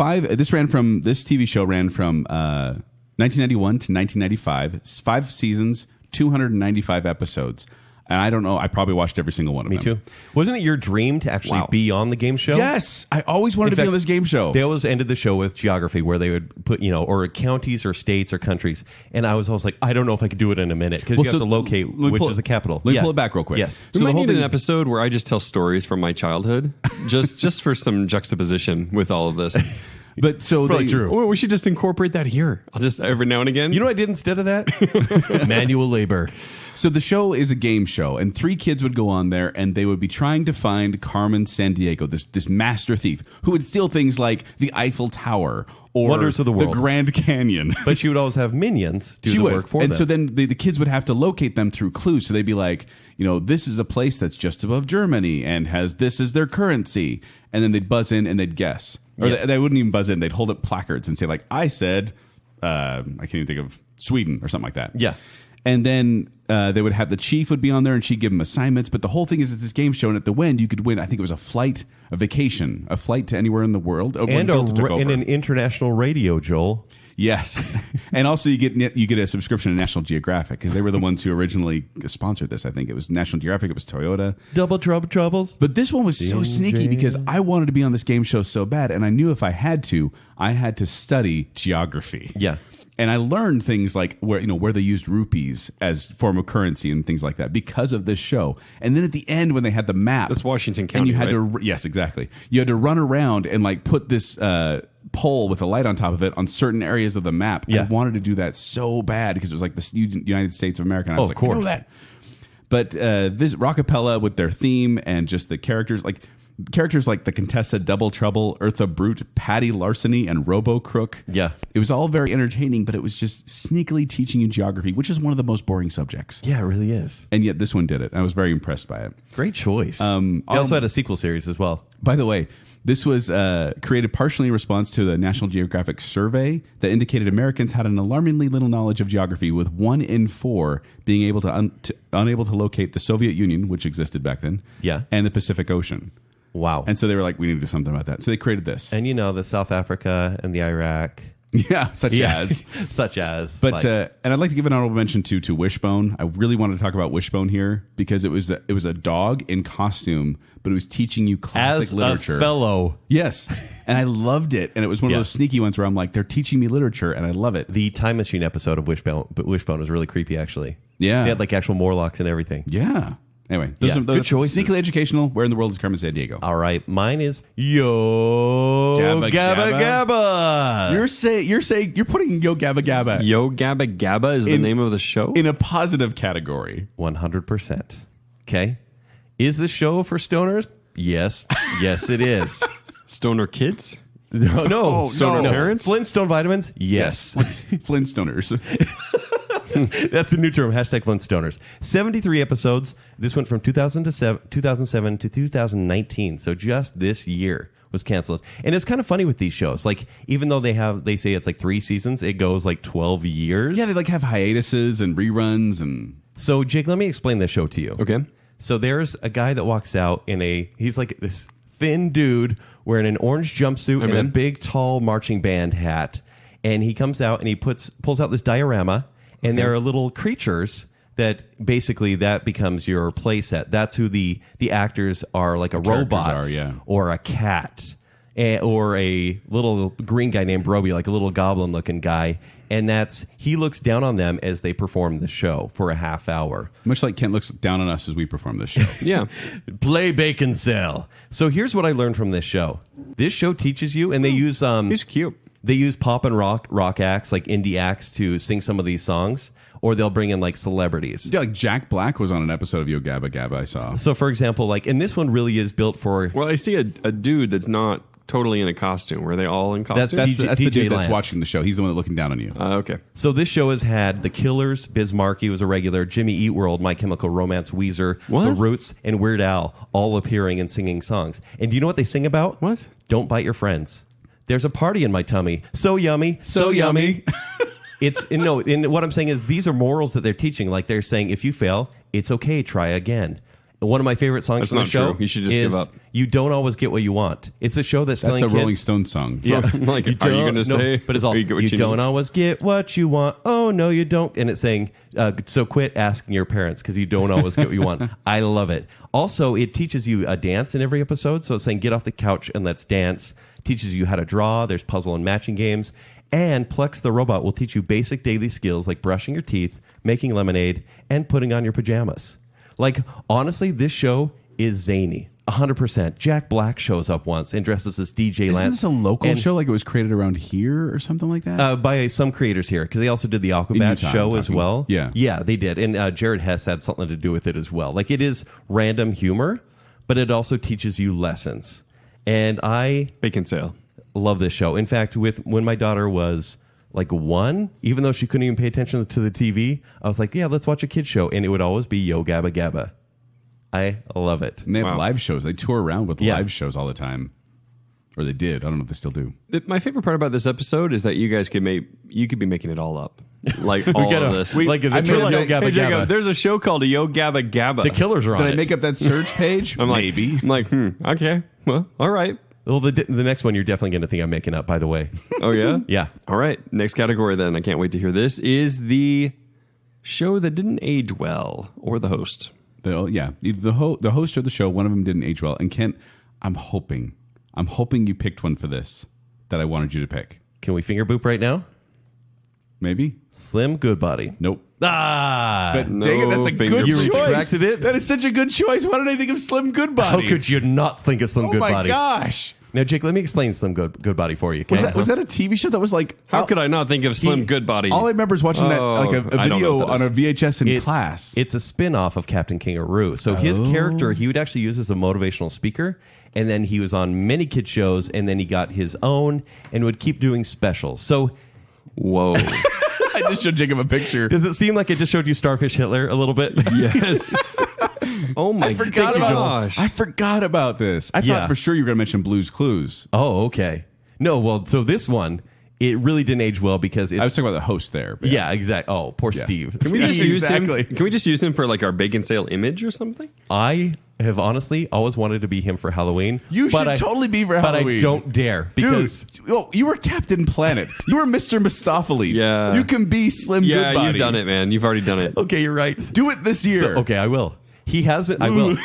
TV show ran from 1991 to 1995, 5 seasons, 295 episodes. And I don't know, I probably watched every single one of them. Me too. Wasn't it your dream to actually Wow. be on the game show? Yes, I always wanted to be on this game show. They always ended the show with geography, where they would put, or counties or states or countries. And I was always like, I don't know if I could do it in a minute, because you have to locate let me which pull is the capital. Let me pull it back real quick. Yes. We So might the whole need an thing, episode where I just tell stories from my childhood, just for some juxtaposition with all of this. but so probably they, true. Oh, we should just incorporate that here. I'll just every now and again. You know what I did instead of that? Manual labor. So the show is a game show, and 3 kids would go on there, and they would be trying to find Carmen Sandiego, this master thief who would steal things like the Eiffel Tower or Wonders of the world. Grand Canyon. But she would always have minions do She the would. work for and them. so then the kids would have to locate them through clues. So they'd be like, this is a place that's just above Germany and has this as their currency. And then they'd buzz in and they'd guess. Or Yes. they wouldn't even buzz in. They'd hold up placards and say, like, I said, I can't even think of Sweden or something like that. Yeah. And then they would have the chief would be on there and she'd give them assignments. But the whole thing is it's this game show. And at the end, you could win, I think it was a flight to anywhere in the world. When and Bill took over. an international radio, Joel. Yes, and also you get a subscription to National Geographic, because they were the ones who originally sponsored this. I think it was National Geographic, it was Toyota. Double troubles. But this one was so sneaky because I wanted to be on this game show so bad, and I knew if I had to study geography. Yeah. And I learned things like where they used rupees as form of currency and things like that because of this show. And then at the end, when they had the map, That's Washington and County, you had right? yes, exactly. You had to run around and like put this pole with a light on top of it on certain areas of the map. Yeah. I wanted to do that so bad because it was like the United States of America. And I was of like, course. I know that. But this Rockapella with their theme and just the characters like the Contessa Double Trouble, Eartha Brute, Patty Larceny, and Robo Crook. Yeah. It was all very entertaining, but it was just sneakily teaching you geography, which is one of the most boring subjects. Yeah, it really is. And yet this one did it. I was very impressed by it. Great choice. They also had a sequel series as well. By the way, this was created partially in response to the National Geographic survey that indicated Americans had an alarmingly little knowledge of geography, with 1 in 4 being able unable to locate the Soviet Union, which existed back then, Yeah. and the Pacific Ocean. Wow. And so they were like, we need to do something about that. So they created this. And the South Africa and the Iraq. Yeah, such as. Such as. But like, and I'd like to give an honorable mention to Wishbone. I really wanted to talk about Wishbone here because it was a dog in costume, but it was teaching you classic as literature. a fellow. Yes, and I loved it. And it was one of those sneaky ones where I'm like, they're teaching me literature, and I love it. The Time Machine episode of Wishbone was really creepy, actually. Yeah. They had like actual Morlocks and everything. Yeah. Anyway, Yeah, those good are choices. sneakily educational. Where in the world is Carmen Sandiego? All right, mine is Yo Gabba Gabba Gabba. You're putting Yo Gabba Gabba Yo Gabba Gabba is the name of the show? in a positive category. 100%. Okay. Is this show for stoners? Yes. Yes, it is. Stoner Kids? No. Stoner no. parents? Flintstone vitamins? Yes. Flintstoners. That's a new term. Hashtag Flintstoners. 73 episodes. This went from 2007 to 2019. So just this year was canceled. And it's kind of funny with these shows. Like, even though they say it's like 3 seasons, it goes like 12 years. Yeah, they like have hiatuses and reruns and. So, Jake, let me explain this show to you. Okay. So there's a guy that walks out he's like this thin dude wearing an orange jumpsuit and a big, tall marching band hat. And he comes out and he pulls out this diorama, and there are little creatures that basically that becomes your play set. That's who the actors are, like a robot or a cat or a little green guy named Roby, like a little goblin looking guy. And he looks down on them as they perform the show for a half hour. Much like Kent looks down on us as we perform this show. Yeah. Play Baconsale. So here's what I learned from this show. This show teaches you, and they use He's cute. They use pop and rock acts, like indie acts, to sing some of these songs, or they'll bring in like celebrities. Yeah, like Jack Black was on an episode of Yo Gabba Gabba I saw. So, for example, like, and this one really is built for. Well, I see a dude that's not totally in a costume. Were they all in costume? That's DJ the dude that's Lance. watching the show. He's the one looking down on you. Okay. So this show has had The Killers, Biz Markie was a regular, Jimmy Eat World, My Chemical Romance, Weezer, What? The Roots, and Weird Al all appearing and singing songs. And do you know what they sing about? What? Don't bite your friends. There's a party in my tummy. So yummy. So yummy. And what I'm saying is these are morals that they're teaching. Like, they're saying, if you fail, it's okay, try again. One of my favorite songs That's from the not show true. You should just is give up. You Don't Always Get What You Want. It's a show that's That's telling a kids. Rolling Stones song. Yeah. Like, are you going to say? But it's all, you, get what you you don't need? always get what you want. Oh, no, you don't. And it's saying, so quit asking your parents because you don't always get what you want. I love it. Also, it teaches you a dance in every episode. So it's saying, get off the couch and let's dance. Teaches you how to draw. There's puzzle and matching games. And Plex the robot will teach you basic daily skills like brushing your teeth, making lemonade, and putting on your pajamas. Like, honestly, this show is zany. 100%. Jack Black shows up once and dresses as DJ Isn't Lance. this a local And- show? Like it was created around here or something like that? by some creators here, because they also did the Aquabat Utah, show I'm as talking. well. Yeah. They did. And Jared Hess had something to do with it as well. Like, it is random humor, but it also teaches you lessons. And I Baconsale. love this show. In fact, when my daughter was like 1, even though she couldn't even pay attention to the TV, I was like, yeah, let's watch a kid's show. And it would always be Yo Gabba Gabba. I love it. And they have Wow. live shows. They tour around with Yeah. live shows all the time. Or they did. I don't know if they still do. My favorite part about this episode is that you guys could be making it all up. Like all get of a- this. like the I true made Yo a- Gabba Hey, Jacob, Gabba. there's a show called Yo Gabba Gabba. The Killers are on Did it. I make up that search page? I'm like, Maybe. I'm like, okay. Well, all right. Well, the next one you're definitely going to think I'm making up, by the way. Oh, yeah? Yeah. All right. Next category then. I can't wait to hear this is the show that didn't age well or the host. Either the host or the show, one of them didn't age well. And Kent, I'm hoping you picked one for this that I wanted you to pick. Can we finger boop right now? Maybe? Slim Goodbody. Nope. Ah! But no dang it, that's a finger good You choice. retracted it? That is such a good choice. Why did I think of Slim Goodbody? How could you not think of Slim Oh Goodbody? my gosh. Now, Jake, let me explain Slim Goodbody for you. Was that a TV show that was like... How could I not think of Slim Goodbody? All I remember is watching that like a I don't know video what that on a VHS in class. It's a spin-off of Captain Kangaroo. So his character, he would actually use as a motivational speaker, and then he was on many kid shows, and then he got his own and would keep doing specials. So Whoa. I just showed Jacob a picture. does it seem like it just showed you Starfish Hitler a little bit? Yes. Oh my I forgot gosh. I forgot about this. I Yeah. thought for sure you were going to mention Blue's Clues. Oh, okay. No, well, so this one it really didn't age well because it's, I was talking about the host there. But yeah, exactly. Oh, poor Steve. Can we just use him? Exactly. Can we just use him for like our bacon sale image or something? I have honestly always wanted to be him for Halloween. You but should totally be for Halloween. But I don't dare because Dude, you were Captain Planet. You were Mr. Mistopheles. Yeah. You can be Slim Yeah, Goodbody. you've done it, man. You've already done it. okay, you're right. Do it this year. So, okay, I will. He hasn't. I will.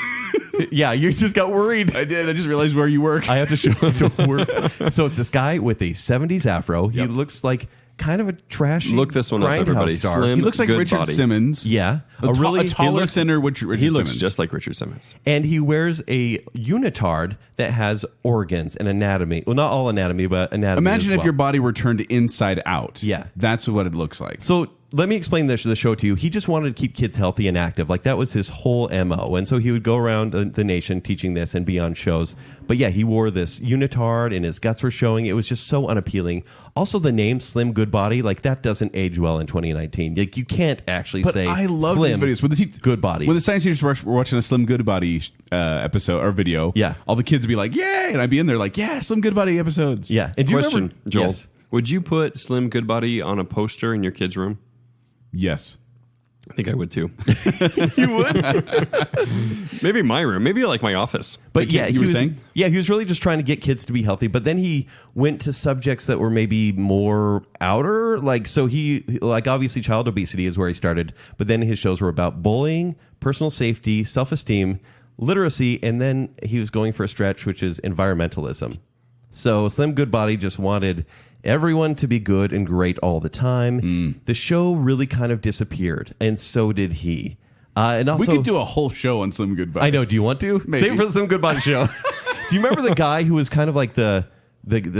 Yeah, you just got worried. I did. I just realized where you work. I have to show him to work. So it's this guy with a 70s afro. He looks like kind of a trashy Look this one up, grindhouse everybody. star. Slim. He looks like Good Richard body. Simmons. Yeah. A really taller, looks- thinner Richard He looks Simmons. just like Richard Simmons. and he wears a unitard that has organs and anatomy. Well, not all anatomy, but anatomy. Imagine as if well. your body were turned inside out. Yeah. That's what it looks like. So let me explain the show to you. He just wanted to keep kids healthy and active. Like that was his whole MO. And so he would go around the nation teaching this and be on shows. But yeah, he wore this unitard and his guts were showing. It was just so unappealing. Also, the name Slim Goodbody, like that doesn't age well in 2019. Like you can't actually But say I love Slim these videos. When the Goodbody. When the science teachers were watching a Slim Goodbody episode or video, Yeah. all the kids would be like, "Yay!" and I'd be in there like, "Yeah, Slim Goodbody episodes." Yeah. And do you Question, remember, Joel. Yes. Would you put Slim Goodbody on a poster in your kid's room? Yes. I think I would too. You would? Maybe my room. Maybe like my office. But yeah, you were he was, saying? Yeah, he was really just trying to get kids to be healthy. But then he went to subjects that were maybe more outer. Like, so like obviously child obesity is where he started. But then his shows were about bullying, personal safety, self-esteem, literacy. And then he was going for a stretch, which is environmentalism. So Slim Goodbody just wanted everyone to be good and great all the time. The show really kind of disappeared. And so did he. And also, We could do a whole show on Slim Goodbody. I know. Do you want to? Maybe. Save it for the Slim Goodbody show. Do you remember the guy who was kind of like the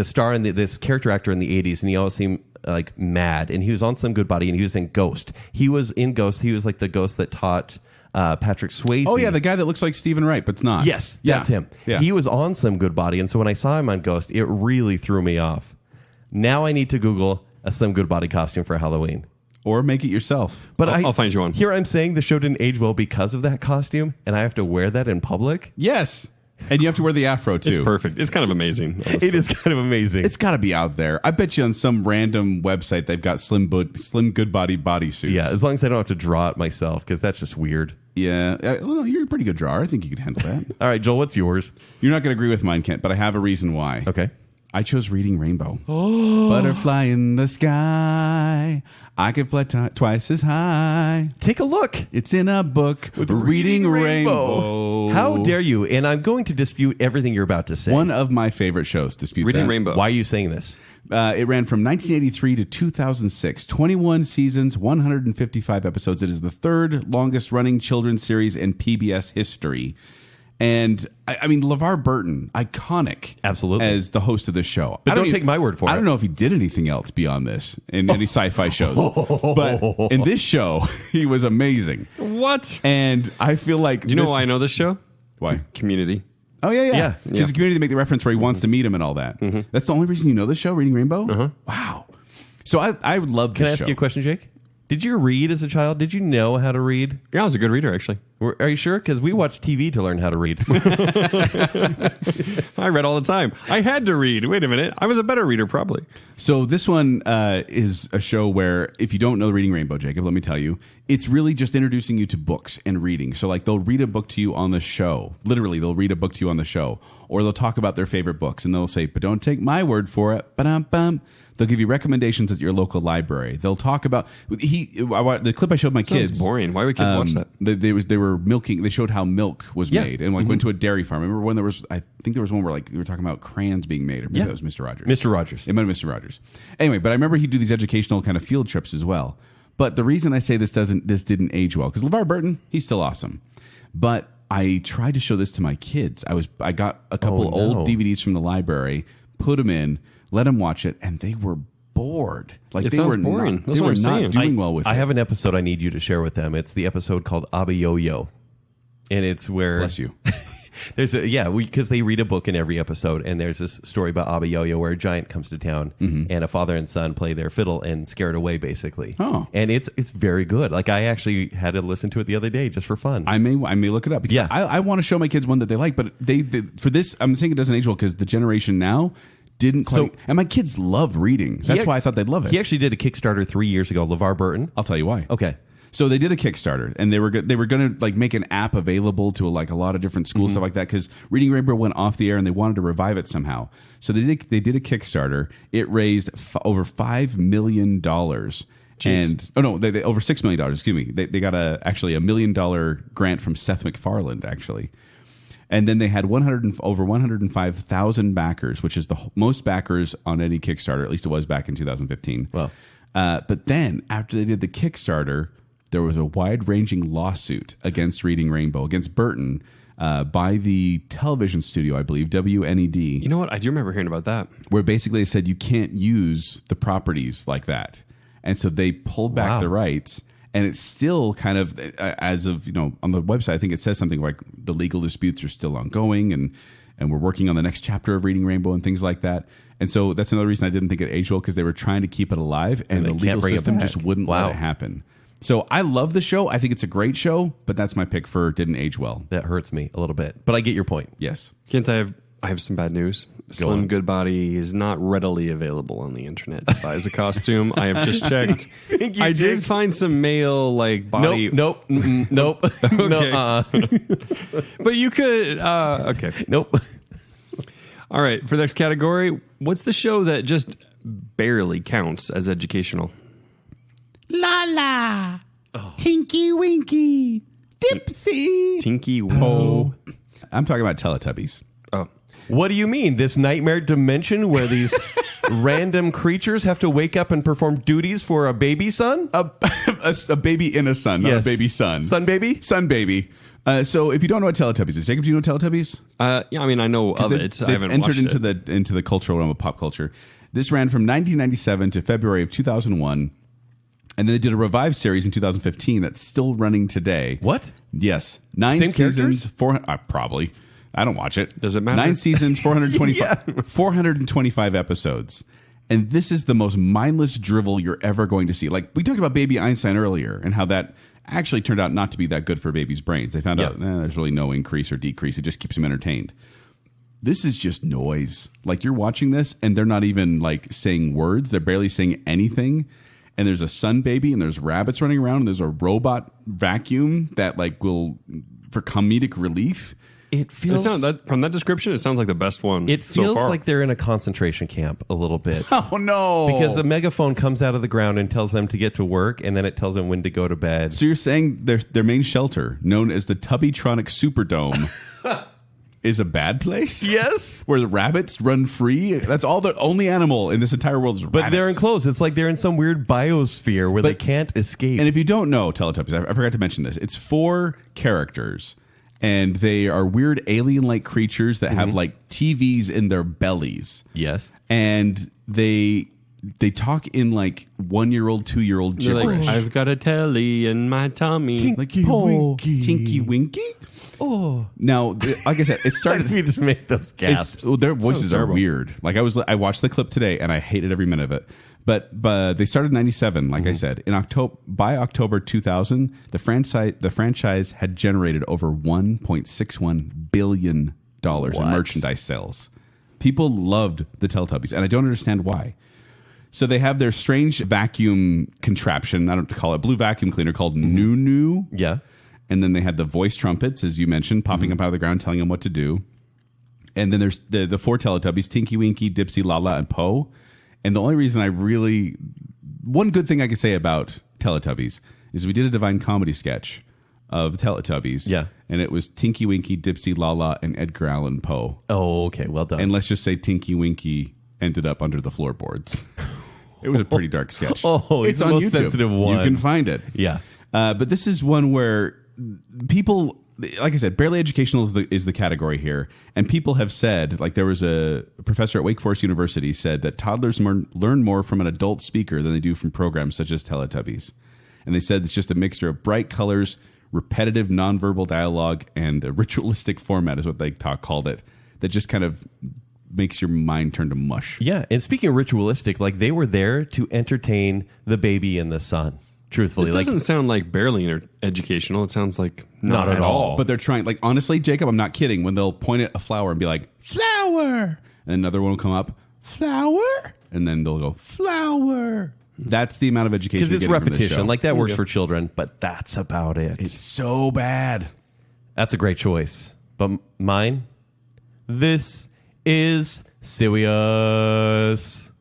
star in this character actor in the 80s, and he always seemed like mad, and he was on Slim Goodbody, and he was in Ghost. He was in Ghost. He was like the ghost that taught Patrick Swayze. Oh yeah, the guy that looks like Stephen Wright, but it's not. Yes, Yeah. that's him. Yeah. He was on Slim Goodbody, and so when I saw him on Ghost, it really threw me off. Now I need to Google a Slim Goodbody costume for Halloween. Or make it yourself. But I'll find you one. Here I'm saying the show didn't age well because of that costume, and I have to wear that in public. Yes. And you have to wear the afro too. It's perfect. It's kind of amazing. It is kind of amazing. It's got to be out there. I bet you on some random website they've got Slim Goodbody bodysuits. Yeah, as long as I don't have to draw it myself, because that's just weird. Yeah. Well, you're a pretty good drawer. I think you could handle that. All right, Joel, what's yours? You're not going to agree with mine, Kent, but I have a reason why. Okay. I chose Reading Rainbow. Butterfly in the sky. I can fly twice as high. Take a look. It's in a book with Reading Rainbow. How dare you? And I'm going to dispute everything you're about to say. One of my favorite shows. Dispute Reading that. Rainbow. Why are you saying this? It ran from 1983 to 2006. 21 seasons, 155 episodes. It is the third longest running children's series in PBS history. And I mean, LeVar Burton, iconic, Absolutely. as the host of this show. But I don't take my word for I it. don't know if he did anything else beyond this in any sci-fi shows, but in this show, he was amazing. What? And I feel like, Do you know why I know this show? Why? Community. Oh yeah, Yeah. Because the community make the reference where he wants to meet him and all that. That's the only reason you know this show, Reading Rainbow. Wow. So I would love. Can I this ask show. you a question, Jake? Did you read as a child? Did you know how to read? Yeah, I was a good reader, actually. Are you sure? Because we watch TV to learn how to read. I read all the time. I had to read. Wait a minute. I was a better reader, probably. So this one is a show where, if you don't know Reading Rainbow, Jacob, let me tell you, it's really just introducing you to books and reading. So like they'll read a book to you on the show. Literally, they'll read a book to you on the show, or they'll talk about their favorite books, and they'll say, "But don't take my word for it." Ba-dum-bum. They'll give you recommendations at your local library. They'll talk about the clip I showed my Sounds kids. boring. Why would kids watch that? They were milking. They showed how milk was Yeah. made, and like went to a dairy farm. Remember when there was? I think there was one where like we were talking about crayons being made, or maybe Yeah. that was Mr. Rogers. Mr. Rogers. It might have been Mr. Rogers. Anyway, but I remember he'd do these educational kind of field trips as well. But the reason I say this didn't age well, because LeVar Burton, he's still awesome. But I tried to show this to my kids. I got a couple Oh, no. old DVDs from the library, put them in, let them watch it, and they were bored. Like It they sounds were boring. Not, That's they what were I'm not saying. doing well with I it. have an episode I need you to share with them. It's the episode called Abba Yo-Yo. And it's where... Bless you. Because they read a book in every episode, and there's this story about Abba Yo-Yo where a giant comes to town, and a father and son play their fiddle and scare it away, basically. Oh. And it's very good. Like, I actually had to listen to it the other day just for fun. I may look it up. Because Yeah. I want to show my kids one that they like, but they for this, I'm saying it doesn't age well because the generation now didn't quite. And my kids love reading. That's why I thought they'd love it. He actually did a Kickstarter 3 years ago, LeVar Burton. I'll tell you why. Okay. So they did a Kickstarter, and they were going to like make an app available to like a lot of different schools, stuff like that, because Reading Rainbow went off the air, and they wanted to revive it somehow. So they did a Kickstarter. It raised over $5 million. And they over $6 million. Excuse me. They got actually $1 million grant from Seth MacFarlane, actually. And then they had over 105,000 backers, which is the most backers on any Kickstarter. At least it was back in 2015. Wow. But then after they did the Kickstarter, there was a wide-ranging lawsuit against Reading Rainbow, against Burton, by the television studio, I believe, WNED. You know what? I do remember hearing about that. Where basically they said you can't use the properties like that. And so they pulled back the rights. And it's still kind of, as of, on the website, I think it says something like the legal disputes are still ongoing, and we're working on the next chapter of Reading Rainbow and things like that. And so that's another reason I didn't think it aged well, because they were trying to keep it alive, and the legal system just wouldn't let it happen. So I love the show. I think it's a great show, but that's my pick for didn't age well. That hurts me a little bit, but I get your point. Yes. Kent, I have some bad news. Slim Goodbody is not readily available on the internet to buy as a costume. I have just checked. I did find some male body. Nope. Nope. No. But you could. Okay. Nope. All right. For the next category, what's the show that just barely counts as educational? La la. Tinky Winky. Dipsy. Tinky Po. I'm talking about Teletubbies. Oh. What do you mean? This nightmare dimension where these random creatures have to wake up and perform duties for a baby son? A baby in a sun, not a baby son. Sun baby? Sun baby. So if you don't know what Teletubbies is, Jacob, do you know Teletubbies? Yeah, I mean, I know of it. I haven't entered watched into the cultural realm of pop culture. This ran from 1997 to February of 2001. And then they did a revived series in 2015 that's still running today. What? Yes. 9 Same seasons, characters? probably. I don't watch it. Does it matter? 9 seasons, 425 episodes. And this is the most mindless drivel you're ever going to see. Like, we talked about Baby Einstein earlier and how that actually turned out not to be that good for babies' brains. They found out there's really no increase or decrease. It just keeps them entertained. This is just noise. Like, you're watching this and they're not even saying words. They're barely saying anything. And there's a sun baby, and there's rabbits running around, and there's a robot vacuum that will for comedic relief. It feels from that description, it sounds like the best one. It feels so far. like they're in a concentration camp a little bit. Oh no! Because a megaphone comes out of the ground and tells them to get to work, and then it tells them when to go to bed. So you're saying their main shelter, known as the Tubbytronic Superdome, is a bad place? Yes. Where the rabbits run free? That's all the only animal in this entire world is rabbits. But they're enclosed. It's like they're in some weird biosphere where they can't escape. And if you don't know Teletubbies, I forgot to mention this. It's 4 characters, and they are weird alien-like creatures that have TVs in their bellies. Yes. And they talk in 1-year-old, 2-year-old gibberish. I've got a telly in my tummy. Tinky Winky. Tinky Winky? Oh. Now, like I said, it started. We just make those gasps. Their voices are weird. I watched the clip today and I hated every minute of it. But they started in 97, like I said. By October 2000, the franchise had generated over $1.61 billion in merchandise sales. People loved the Teletubbies, and I don't understand why. So they have their strange vacuum contraption, I don't know what to call it, blue vacuum cleaner called Nunu. Yeah. And then they had the voice trumpets, as you mentioned, popping up out of the ground, telling them what to do. And then there's the 4 Teletubbies, Tinky Winky, Dipsy, Lala, and Po. And the only reason one good thing I can say about Teletubbies is we did a Divine Comedy sketch of Teletubbies. Yeah. And it was Tinky Winky, Dipsy, Lala, and Edgar Allan Poe. Oh, okay. Well done. And let's just say Tinky Winky ended up under the floorboards. It was a pretty dark sketch. It's on the most YouTube. Sensitive one. You can find it. Yeah. But this is one where people, like I said, barely educational is the category here. And people have said, there was a professor at Wake Forest University said that toddlers learn more from an adult speaker than they do from programs such as Teletubbies. And they said it's just a mixture of bright colors, repetitive nonverbal dialogue, and a ritualistic format is what they called it, that just kind of makes your mind turn to mush. Yeah. And speaking of ritualistic, they were there to entertain the baby and the son. Truthfully, this doesn't sound like barely educational. It sounds like not at all. But they're trying. Honestly, Jacob, I'm not kidding. When they'll point at a flower and be like, "Flower," and another one will come up, flower, and then they'll go flower. That's the amount of education Because it's you're getting from this repetition. show. Like that works for children, but that's about it. It's so bad. That's a great choice. But mine, this is serious.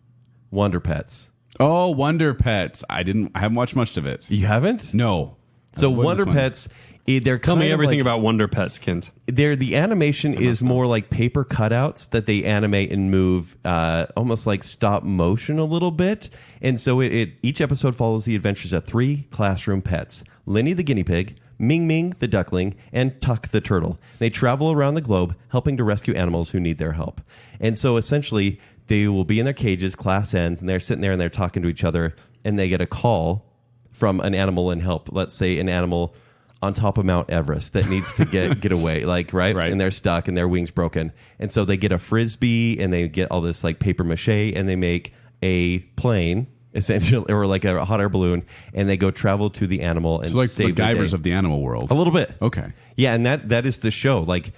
Wonder Pets. Oh, Wonder Pets. I haven't watched much of it. You haven't? No. So What is Wonder one? Pets, they're Tell me kind of everything like- about Wonder Pets, Kent. the animation is more like paper cutouts that they animate and move, almost like stop motion a little bit. And so each episode follows the adventures of 3 classroom pets: Lenny the guinea pig, Ming Ming the duckling, and Tuck the turtle. They travel around the globe helping to rescue animals who need their help. And so essentially they will be in their cages, class ends, and they're sitting there and they're talking to each other, and they get a call from an animal in help. Let's say an animal on top of Mount Everest that needs to get away, like, right? And they're stuck and their wings broken. And so they get a Frisbee and they get all this like paper mache and they make a plane, essentially, or like a hot air balloon, and they go travel to the animal and So like save the MacGyvers day. of the animal world. A little bit. Okay. Yeah, and that is the show. Like,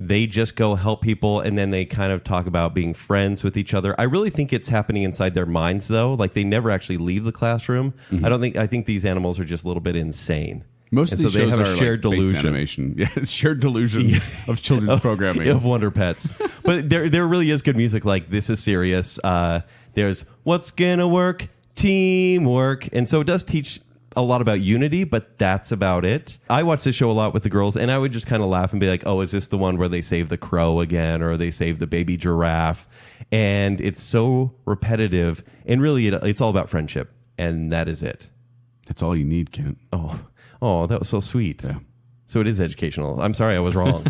they just go help people, and then they kind of talk about being friends with each other. I really think it's happening inside their minds, though. Like, they never actually leave the classroom. I think these animals are just a little bit insane. Most of And these so they shows have are a shared like based in delusion. animation. Yeah, it's shared delusion of children's programming. Of Wonder Pets. But there really is good music. Like, this is serious. There's What's Gonna Work? Teamwork. And so it does teach a lot about unity, but that's about it. I watch this show a lot with the girls, and I would just kind of laugh and be like, oh, is this the one where they save the crow again, or they save the baby giraffe? And it's so repetitive, and really it's all about friendship, and that is it. That's all you need, Kent. Oh, that was so sweet. Yeah. So it is educational. I'm sorry I was wrong.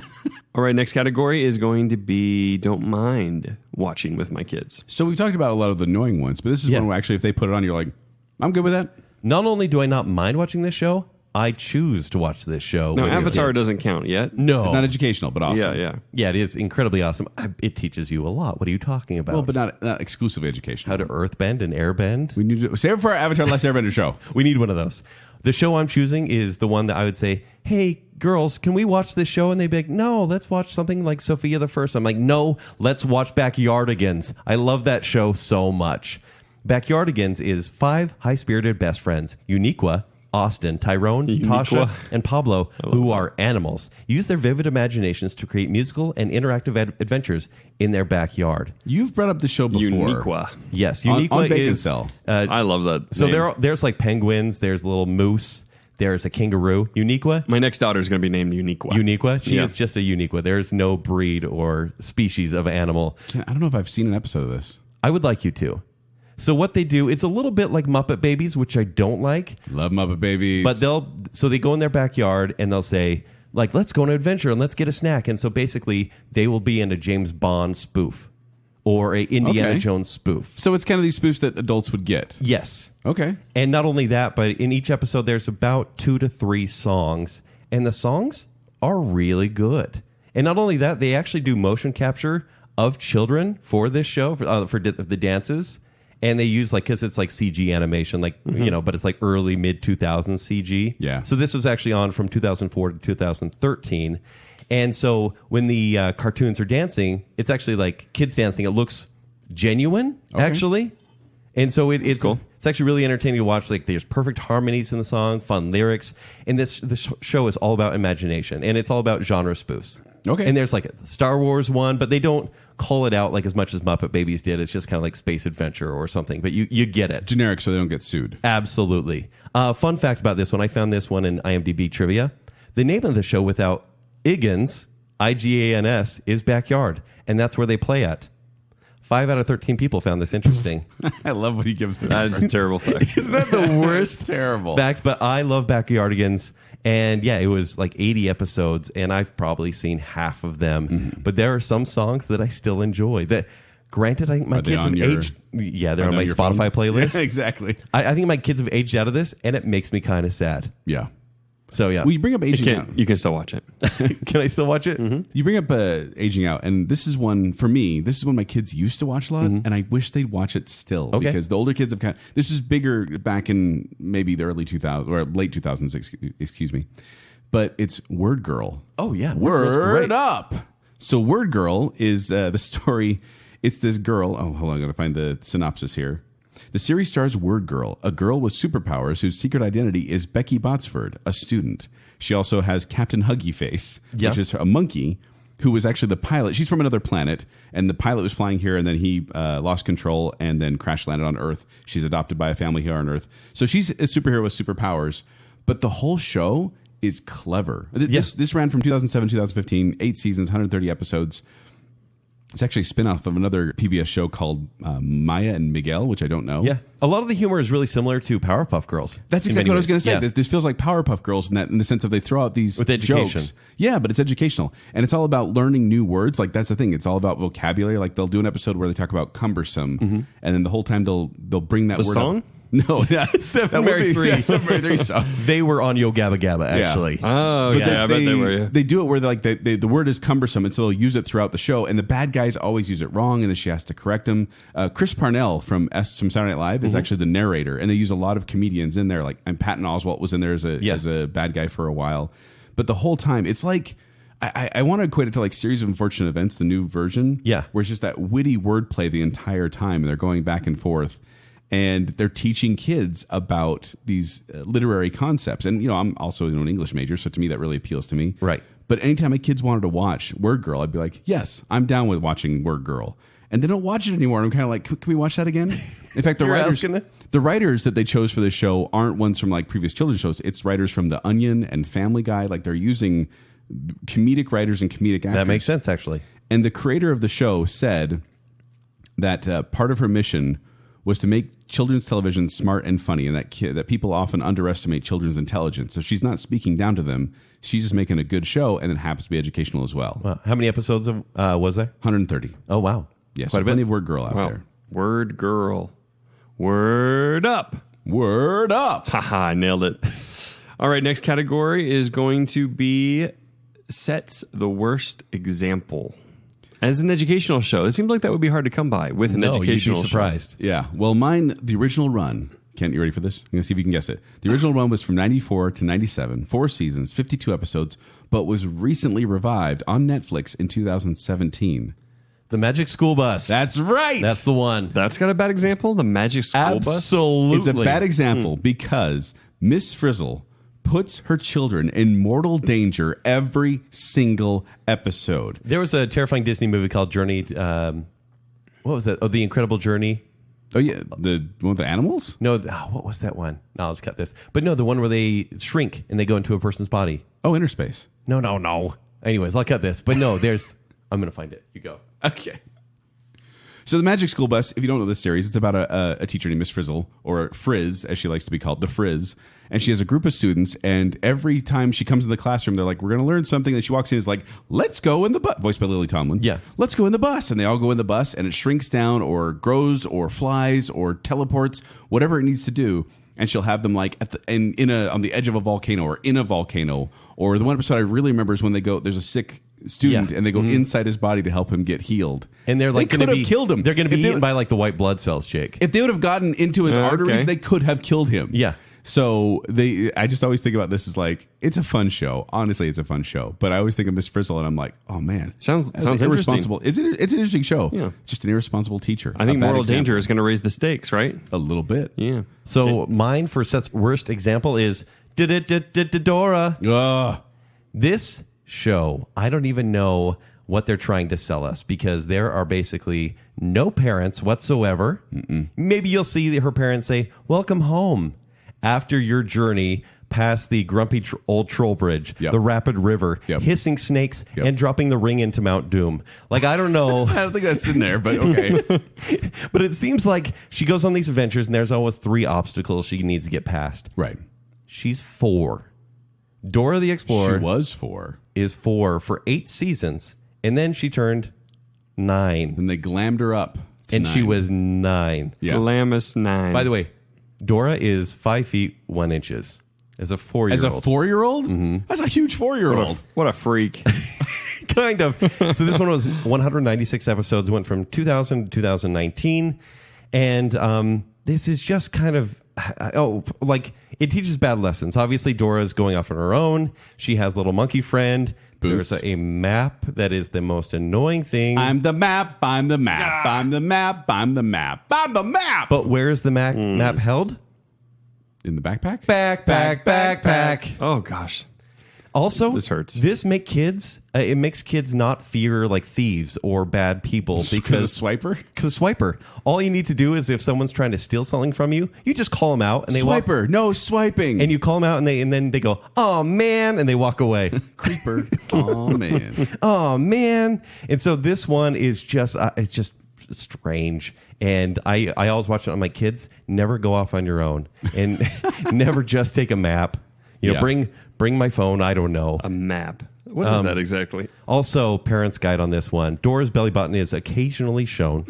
All right, next category is going to be don't mind watching with my kids. So we've talked about a lot of the annoying ones, but this is Yeah. one where actually if they put it on, you're like, I'm good with that. Not only do I not mind watching this show, I choose to watch this show. Now, with your Avatar kids. doesn't count yet. No. Not educational, but awesome. Yeah. Yeah, it is incredibly awesome. It teaches you a lot. What are you talking about? Well, but not exclusively educational. How to earthbend and airbend? We need to save it for our Avatar Last Airbender show. We need one of those. The show I'm choosing is the one that I would say, hey, girls, can we watch this show? And they'd be like, no, let's watch something like Sophia the First. I'm like, no, let's watch Backyardigans. I love that show so much. Backyardigans is 5 high-spirited best friends, Uniqua, Austin, Tyrone, Tasha, and Pablo, who are animals. Use their vivid imaginations to create musical and interactive adventures in their backyard. You've brought up the show before. Uniqua. Yes, On Uniqua is... Baconsale. I love that. So name. there's like penguins, there's little moose, there's a kangaroo. Uniqua? My next daughter is going to be named Uniqua. Uniqua? She Yeah. is just a Uniqua. There's no breed or species of animal. I don't know if I've seen an episode of this. I would like you to. So what they do, it's a little bit like Muppet Babies, which I don't like. Love Muppet Babies. But they go in their backyard and they'll say, like, let's go on an adventure and let's get a snack. And so basically they will be in a James Bond spoof or a Indiana Okay. Jones spoof. So it's kind of these spoofs that adults would get. Yes. Okay. And not only that, but in each episode, there's about 2 to 3 songs, and the songs are really good. And not only that, they actually do motion capture of children for this show, for the dances. And they use, like, because it's like CG animation, like, but it's like early, mid 2000s CG. Yeah. So this was actually on from 2004 to 2013. And so when the cartoons are dancing, it's actually like kids dancing. It looks genuine, actually. And so it's cool. It's actually really entertaining to watch. Like, there's perfect harmonies in the song, fun lyrics, and this show is all about imagination, and it's all about genre spoofs. Okay. And there's like a Star Wars one, but they don't call it out like as much as Muppet Babies did. It's just kind of like Space Adventure or something, but you get it. Generic so they don't get sued. Absolutely. Fun fact about this one, I found this one in IMDb trivia. The name of the show without Iggans, IGANS, is Backyard, and that's where they play at. 5 out of 13 people found this interesting. I love when he gives this. That is a terrible fact. Isn't that the worst terrible fact? But I love Backyardigans. And yeah, it was like 80 episodes, and I've probably seen half of them. Mm-hmm. But there are some songs that I still enjoy. That, granted, I think my Are they kids on have your- aged. Yeah, they're Are on they my on your Spotify phone? playlist. Yeah, exactly. I think my kids have aged out of this, and it makes me kind of sad. Yeah. So yeah, Well, you bring up aging out. You can still watch it. can I still watch it? You bring up aging out, and this is one for me. This is one my kids used to watch a lot, and I wish they'd watch it still because the older kids have kind of. This is bigger back in maybe the early 2000s or late 2000s. Excuse me, but it's Word Girl. Oh yeah, Word Girl's Word great. up. So Word Girl is the story. It's this girl. Oh, hold on. I got to find the synopsis here. The series stars Word Girl, a girl with superpowers whose secret identity is Becky Botsford, a student. She also has Captain Huggy Face, which is a monkey who was actually the pilot. She's from another planet, and the pilot was flying here, and then he lost control and then crash landed on Earth. She's adopted by a family here on Earth. So she's a superhero with superpowers, but the whole show is clever. This ran from 2007 2015, 8 seasons, 130 episodes. It's actually a spinoff of another PBS show called Maya and Miguel, which I don't know. Yeah. A lot of the humor is really similar to Powerpuff Girls. That's exactly what I was going to say. Yeah. This feels like Powerpuff Girls in the sense of they throw out these with education. jokes. Yeah, but it's educational. And it's all about learning new words. Like, that's the thing. It's all about vocabulary. Like, they'll do an episode where they talk about cumbersome, and then the whole time they'll bring that The word song? up. No, yeah. Seven Mary 3. Yeah, 7 Mary 3 song. They were on Yo Gabba Gabba, actually. Oh, But yeah, I bet they were. Yeah. They do it where the word is cumbersome, and so they'll use it throughout the show. And the bad guys always use it wrong, and then she has to correct them. Chris Parnell from Saturday Night Live is actually the narrator, and they use a lot of comedians in there. Like, and Patton Oswalt was in there as a bad guy for a while. But the whole time, it's like I want to equate it to like Series of Unfortunate Events, the new version. Yeah, where it's just that witty wordplay the entire time, and they're going back and forth. And they're teaching kids about these literary concepts. And, I'm also an English major, so to me, that really appeals to me. Right. But anytime my kids wanted to watch Word Girl, I'd be like, yes, I'm down with watching Word Girl. And they don't watch it anymore. I'm kind of like, can we watch that again? In fact, the writers that they chose for this show aren't ones from like previous children's shows. It's writers from The Onion and Family Guy. Like, they're using comedic writers and comedic actors. That makes sense, actually. And the creator of the show said that part of her mission was to make children's television smart and funny, and that people often underestimate children's intelligence. So she's not speaking down to them. She's just making a good show, and it happens to be educational as well. Wow. How many episodes was there? 130. Oh, wow. Yes, Quite a bit. plenty of Word Girl out there. Word Girl. Word up. Word up. Haha, I nailed it. All right, next category is going to be sets the worst example. As an educational show, it seems like that would be hard to come by with an educational you'd be surprised. show. Yeah. Well, mine, the original run. Kent, you ready for this? I'm going to see if you can guess it. The original run was from 94 to 97, 4 seasons, 52 episodes, but was recently revived on Netflix in 2017. The Magic School Bus. That's right. That's the one. That's got a bad example? The Magic School Bus? Absolutely. It's a bad example because Miss Frizzle puts her children in mortal danger every single episode. There was a terrifying Disney movie called Journey. What was that? Oh, The Incredible Journey. Oh, yeah. The one with the animals? No, what was that one? No, let's cut this. But no, the one where they shrink and they go into a person's body. Oh, Interspace. No. Anyways, I'll cut this. But no, I'm going to find it. You go. Okay. So the Magic School Bus, if you don't know this series, it's about a teacher named Miss Frizzle, or Frizz, as she likes to be called, the Frizz. And she has a group of students, and every time she comes in the classroom, they're like, we're going to learn something. And she walks in and is like, let's go in the bus. Voiced by Lily Tomlin. Yeah. Let's go in the bus. And they all go in the bus, and it shrinks down or grows or flies or teleports, whatever it needs to do. And she'll have them like on the edge of a volcano or in a volcano. Or the one episode I really remember is when there's a sick student and they go inside his body to help him get healed. And they're like, they could have killed him. They're going to be eaten by like the white blood cells, Jake. If they would have gotten into his arteries, they could have killed him. Yeah. So I just always think about this as like, it's a fun show. Honestly, it's a fun show. But I always think of Miss Frizzle and I'm like, oh man, sounds irresponsible. interesting. It's an interesting show. Yeah. Just an irresponsible teacher. I think moral danger is going to raise the stakes, right? A little bit. Yeah. So mine for Seth's worst example is Dora. Ugh. This show, I don't even know what they're trying to sell us because there are basically no parents whatsoever. Maybe you'll see her parents say, welcome home after your journey past the grumpy old troll bridge, the rapid river, hissing snakes, and dropping the ring into Mount Doom. Like, I don't know. I don't think that's in there, but okay. But it seems like she goes on these adventures and there's always 3 obstacles she needs to get past. Right. She's 4. Dora the Explorer. She was 4. Is 4 for 8 seasons. And then she turned 9. And they glammed her up. And 9. she was 9. Yeah. Glamis 9. By the way, Dora is 5 feet 1 inches. As a 4-year-old. As a 4-year-old? That's a huge 4-year-old. What a freak. Kind of. So this one was 196 episodes, went from 2000 to 2019. And this is just kind of, it teaches bad lessons. Obviously, Dora's going off on her own. She has little monkey friend. Boots. There's a map that is the most annoying thing. I'm the map. I'm the map. I'm the map. I'm the map. I'm the map. But where is the map held? In the backpack? Backpack. Oh gosh. Also, This hurts. This it makes kids not fear like thieves or bad people because Swiper? Because Swiper. All you need to do is if someone's trying to steal something from you, you just call them out and they walk. Swiper. No swiping. And you call them out and then they go, "Oh man," and they walk away. Creeper. Oh, man. Oh man. And so this one is just it's just strange. And I always watch it on my kids. Never go off on your own and never just take a map. Bring my phone. I don't know. A map. What is that exactly? Also, parents' guide on this one. Dora's belly button is occasionally shown,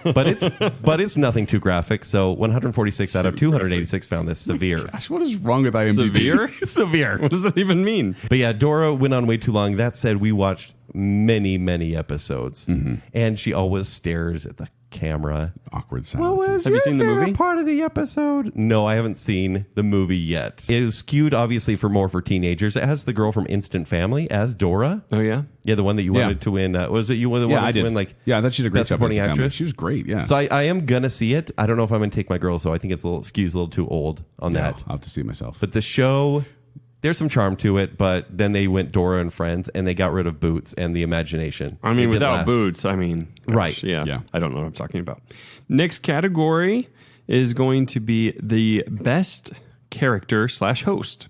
but it's nothing too graphic. So 146 out of 286 found this severe. Gosh, what is wrong with IMDb? Severe? Severe. What does that even mean? But yeah, Dora went on way too long. That said, we watched many episodes, and she always stares at the camera. Awkward silences. Have you seen the movie? Part of the episode? No, I haven't seen the movie yet. It is skewed, obviously, for teenagers. It has the girl from Instant Family as Dora. Oh yeah. Yeah, the one that you wanted to win. Was it you wanted to win? Like, yeah, I thought she did a great best job. supporting as actress. She was great. Yeah. So I am gonna see it. I don't know if I'm gonna take my girl, so I think it's skews a little too old on that. I'll have to see it myself. But the show, there's some charm to it. But then they went Dora and Friends, and they got rid of Boots and the imagination. I mean, It didn't without last. boots, I mean, gosh, Right. Yeah. I don't know what I'm talking about. Next category is going to be the best character / host.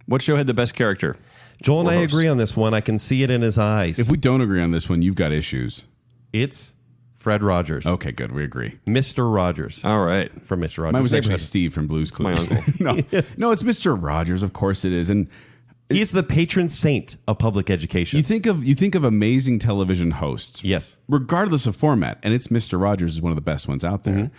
What show had the best character? Joel and Or I host? agree on this one. I can see it in his eyes. If we don't agree on this one, you've got issues. It's Fred Rogers. Okay, good. We agree. Mr. Rogers. All right. From Mr. Rogers. Mine was actually Neighborhood. Steve from Blue's my Clues. uncle. No, it's Mr. Rogers. Of course it is. And He's the patron saint of public education. you think of amazing television hosts. Yes. Regardless of format, and it's Mr. Rogers is one of the best ones out there.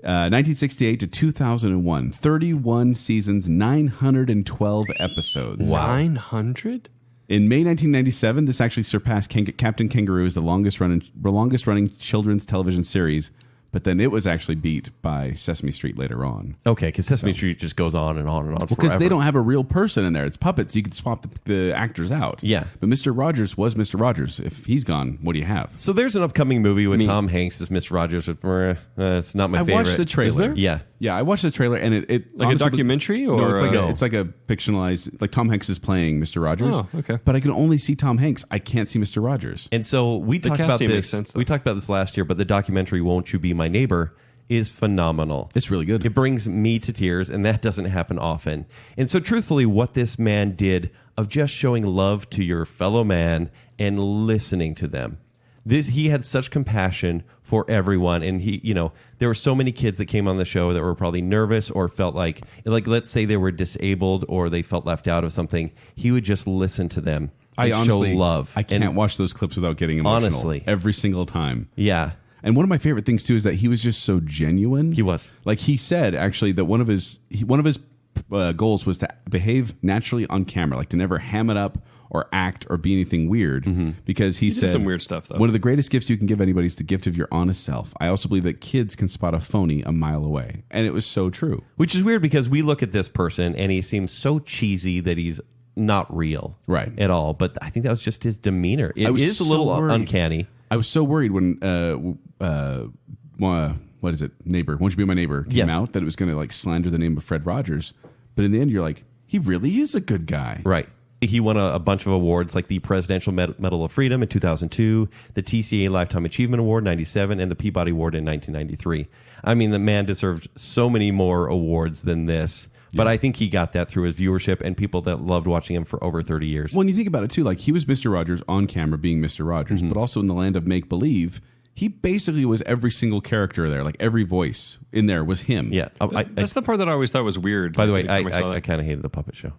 1968 to 2001, 31 seasons, 912 episodes. 900? In May 1997, this actually surpassed Captain Kangaroo as the longest running children's television series. But then it was actually beat by Sesame Street later on. Okay, because Sesame Street just goes on and on and on Because forever. they don't have a real person in there. It's puppets. You can swap the actors out. Yeah. But Mr. Rogers was Mr. Rogers. If he's gone, what do you have? So there's an upcoming movie with Tom Hanks as Mr. Rogers. It's not my I favorite. watched the trailer. Is there? Yeah. Yeah, I watched the trailer, and it Like honestly, a documentary? No, Or it's like a fictionalized. Like Tom Hanks is playing Mr. Rogers. Oh, okay. But I can only see Tom Hanks. I can't see Mr. Rogers. And so we talked about casting this. makes sense, though. We talked about this last year, but the documentary "Won't You Be My Neighbor" is phenomenal. It's really good. It brings me to tears, and that doesn't happen often. And so, truthfully, what this man did of just showing love to your fellow man and listening to them. He had such compassion for everyone, and there were so many kids that came on the show that were probably nervous or felt like let's say they were disabled or they felt left out of something. He would just listen to them and show love. I can't watch those clips without getting emotional. Honestly. Every single time. Yeah. And one of my favorite things too is that he was just so genuine. He was. Like he said actually that one of his goals was to behave naturally on camera, like to never ham it up or act or be anything weird. Because he said some weird stuff, though. One of the greatest gifts you can give anybody is the gift of your honest self. I also believe that kids can spot a phony a mile away, and it was so true. Which is weird because we look at this person and he seems so cheesy that he's not real, Right. at all. But I think that was just his demeanor. It was is a so little worried. uncanny. I was so worried when what is it? Neighbor, Won't You Be My Neighbor came Yes. out that it was going to like slander the name of Fred Rogers, but in the end you're like, he really is a good guy. Right. He won a bunch of awards like the Presidential Medal of Freedom in 2002, the TCA Lifetime Achievement Award in 97, and the Peabody Award in 1993. I mean, the man deserved so many more awards than this, but I think he got that through his viewership and people that loved watching him for over 30 years. When you think about it too, like he was Mr. Rogers on camera being Mr. Rogers, but also in the land of make believe, he basically was every single character there. Like every voice in there was him. Yeah. That's the part that I always thought was weird. By the way, every time saw I that. kind of hated the puppet show.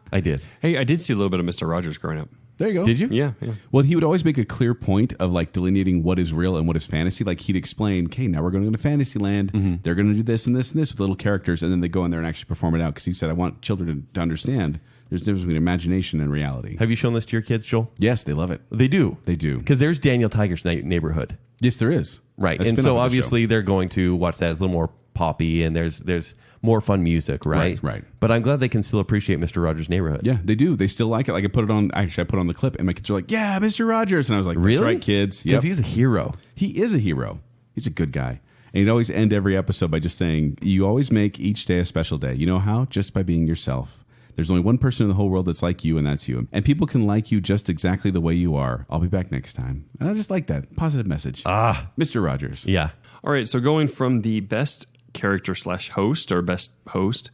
I did. Hey, I did see a little bit of Mr. Rogers growing up. There you go. Did you? Yeah. Well, he would always make a clear point of like delineating what is real and what is fantasy. Like he'd explain, okay, now we're going to Fantasyland. They're going to do this and this and this with little characters. And then they go in there and actually perform it out. Because he said, I want children to understand there's a difference between imagination and reality. Have you shown this to your kids, Joel? Yes, they love it. They do. They do. Because there's Daniel Tiger's Neighborhood. Yes, there is. Right. A And spin-off so of the obviously they're going to watch that as a little more poppy, and there's more fun music, right? Right. But I'm glad they can still appreciate Mr. Rogers' Neighborhood. Yeah, they do. They still like it. Like I put it on the clip, and my kids are like, "Yeah, Mr. Rogers," and I was like, Really? "That's right, kids." Because Yep. he's a hero. He is a hero. He's a good guy. And he'd always end every episode by just saying, "You always make each day a special day. You know how? Just by being yourself. There's only one person in the whole world that's like you, and that's you. And people can like you just exactly the way you are. I'll be back next time." And I just like that. Positive message. Mr. Rogers. Yeah. All right, so going from the best character / host or best host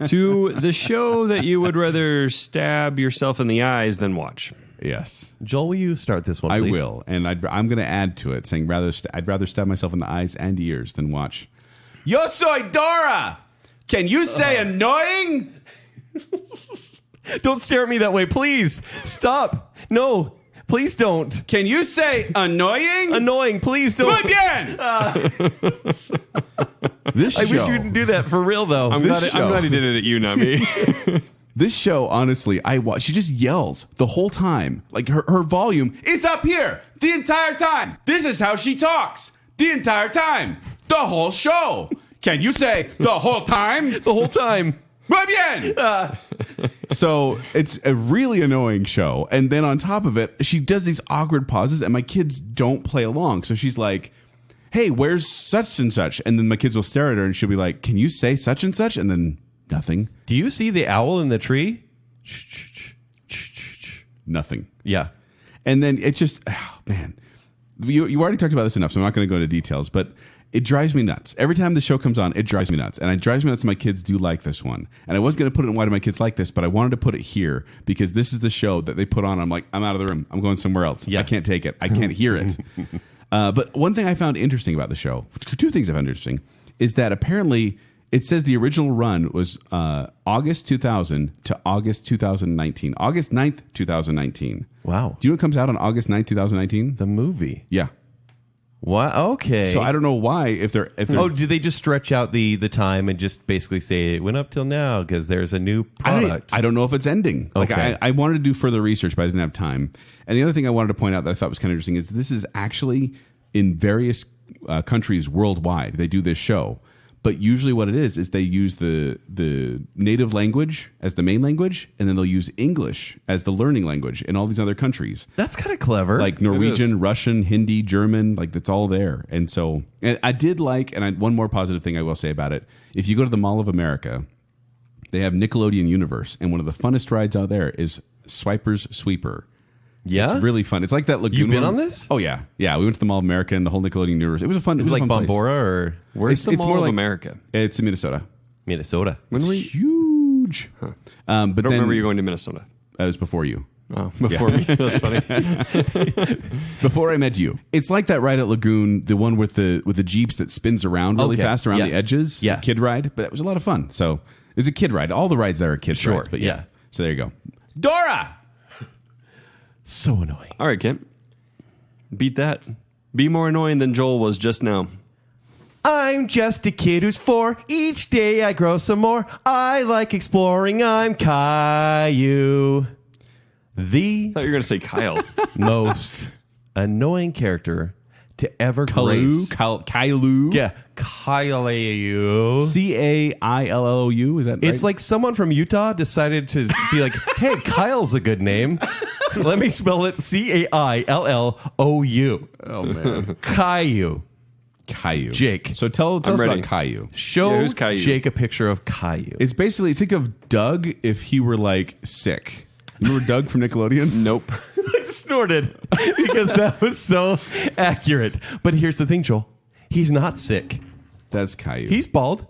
to the show that you would rather stab yourself in the eyes than watch. Yes. Joel, will you start this one, I please? will. And I'm going to add to it, saying I'd rather stab myself in the eyes and ears than watch. Yo soy Dora! Can you say annoying? Don't stare at me that way, please. Stop. No, please don't. Can you say annoying? Annoying, please don't. Muy bien! This I wish show- you didn't do that for real, though. I'm glad he did it at you, not me. This show, honestly, she just yells the whole time. Like her volume is up here the entire time. This is how she talks the entire time. The whole show. Can you say the whole time? The whole time. Muy bien! So it's a really annoying show. And then on top of it, she does these awkward pauses and my kids don't play along. So she's like, "Hey, where's such and such?" And then my kids will stare at her and she'll be like, "Can you say such and such?" And then nothing. Do you see the owl in the tree? Nothing. Yeah. And then it just, oh, man, you already talked about this enough, so I'm not going to go into details, but it drives me nuts. Every time the show comes on, it drives me nuts. And it drives me nuts. My kids do like this one. And I was going to put it in Why Do My Kids Like This, but I wanted to put it here because this is the show that they put on. I'm like, I'm out of the room. I'm going somewhere else. Yeah. I can't take it. I can't hear it. But one thing I found interesting about the show, two things I found interesting, is that apparently it says the original run was August 2000 to August 2019. August 9th, 2019. Wow. Do you know what comes out on August 9th, 2019? The movie. Yeah. What? Okay. So I don't know why if they're Oh, do they just stretch out the time and just basically say it went up till now because there's a new product? I don't know if it's ending. Like Okay. I wanted to do further research, but I didn't have time. And the other thing I wanted to point out that I thought was kind of interesting is this is actually in various countries worldwide. They do this show. But usually what it is they use the native language as the main language, and then they'll use English as the learning language in all these other countries. That's kind of clever. Like Norwegian, Russian, Hindi, German, like that's all there. And so and I did like, and one more positive thing I will say about it, if you go to the Mall of America, they have Nickelodeon Universe, and one of the funnest rides out there is Swiper's Sweeper. yeah. It's really fun. It's like that lagoon. You've been one. on this? Oh yeah, yeah. We went to the Mall of America and the whole Nickelodeon Universe. It was a fun. Is it like a fun place. Bombora or Where's the It's Mall more of like- America? It's in Minnesota. Minnesota? When were you? Huge. But I don't then remember you going to Minnesota. it was before you. Oh, before me. That's funny. Before I met you, it's like that ride at Lagoon, the one with the jeeps that spins around really Okay. fast around Yeah. the edges. Yeah. Kid ride, but it was a lot of fun. So it's a kid ride. All the rides there are kid rides, but yeah. yeah. So there you go. Dora. So annoying. All right, Kent. Beat that. Be more annoying than Joel was just now. I'm just a kid who's 4. Each day I grow some more. I like exploring. I'm Caillou. The I thought you were going to say Kyle. most annoying character to ever grace. Caillou. Yeah, Caillou. Caillou. Is that right? It's like someone from Utah decided to be like, hey, Kyle's a good name. Let me spell it Caillou. oh man, Caillou. Caillou. Jake. So tell us ready. about Caillou. Show Yeah, who's Caillou? Jake a picture of Caillou. It's basically, think of Doug if he were like sick. You remember Doug from Nickelodeon? Nope. I snorted because that was so accurate. But here's the thing, Joel. He's not sick. That's Caillou. He's bald.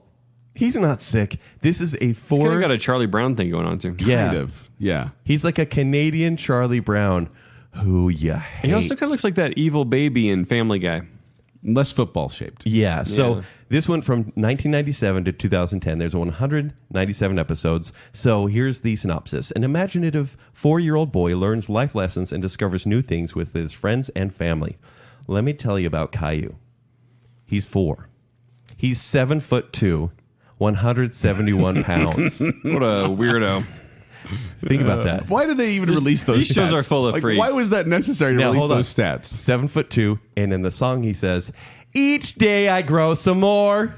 He's not sick. This is a He's kind of 4. got a Charlie Brown thing going on, too. Yeah. kind of. Yeah. He's like a Canadian Charlie Brown who you hate. He also kind of looks like that evil baby in Family Guy. Less football shaped. Yeah. So Yeah. this went from 1997 to 2010. There's 197 episodes. So here's the synopsis. An imaginative 4-year-old boy learns life lessons and discovers new things with his friends and family. Let me tell you about Caillou. He's 4. He's 7'2", 171 pounds. What a weirdo. Think about that. Why did they even release those these shows stats? are full of freaks. Why was that necessary to Now, release hold on. those stats? 7'2", and in the song he says, "Each day I grow some more."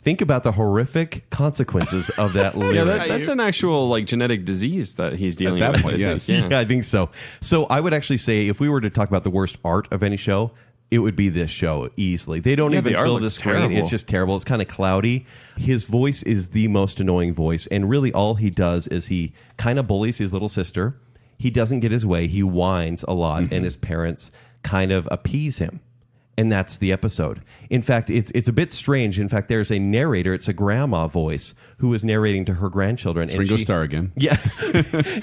think about the horrific consequences of that lyric. Yeah, that's an actual like genetic disease that he's dealing At that with. point, I yes. think. Yeah, I think so. So I would actually say if we were to talk about the worst art of any show, it would be this show easily. They don't Yeah, even the art fill the looks screen. terrible. It's just terrible. It's kind of cloudy. His voice is the most annoying voice. And really all he does is he kind of bullies his little sister. He doesn't get his way. He whines a lot, and his parents kind of appease him. And that's the episode. In fact, it's a bit strange. In fact, there's a narrator. It's a grandma voice who is narrating to her grandchildren. Ringo Starr again. Yeah.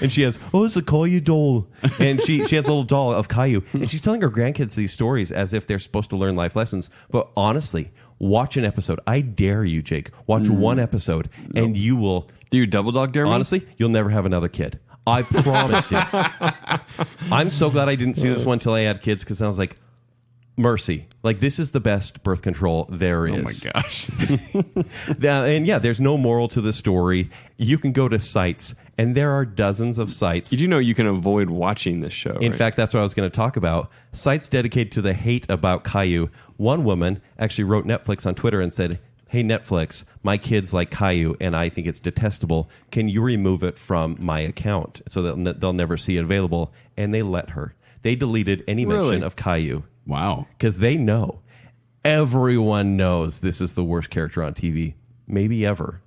And she has, it's a Caillou doll. And she has a little doll of Caillou. And she's telling her grandkids these stories as if they're supposed to learn life lessons. But honestly, watch an episode. I dare you, Jake. Watch one episode and you will... Do you double dog dare me? Honestly, you'll never have another kid. I promise you. I'm so glad I didn't see this one until I had kids because I was like, mercy. Like, this is the best birth control there is. Oh my gosh. And yeah, there's no moral to the story. You can go to sites, and there are dozens of sites. You do know you can avoid watching this show. In fact, that's what I was going to talk about. Sites dedicated to the hate about Caillou. One woman actually wrote Netflix on Twitter and said, hey, Netflix, my kids like Caillou, and I think it's detestable. Can you remove it from my account so that they'll never see it available? And they let her. They deleted any mention of Caillou. Wow. Because they know. Everyone knows this is the worst character on TV. Maybe ever.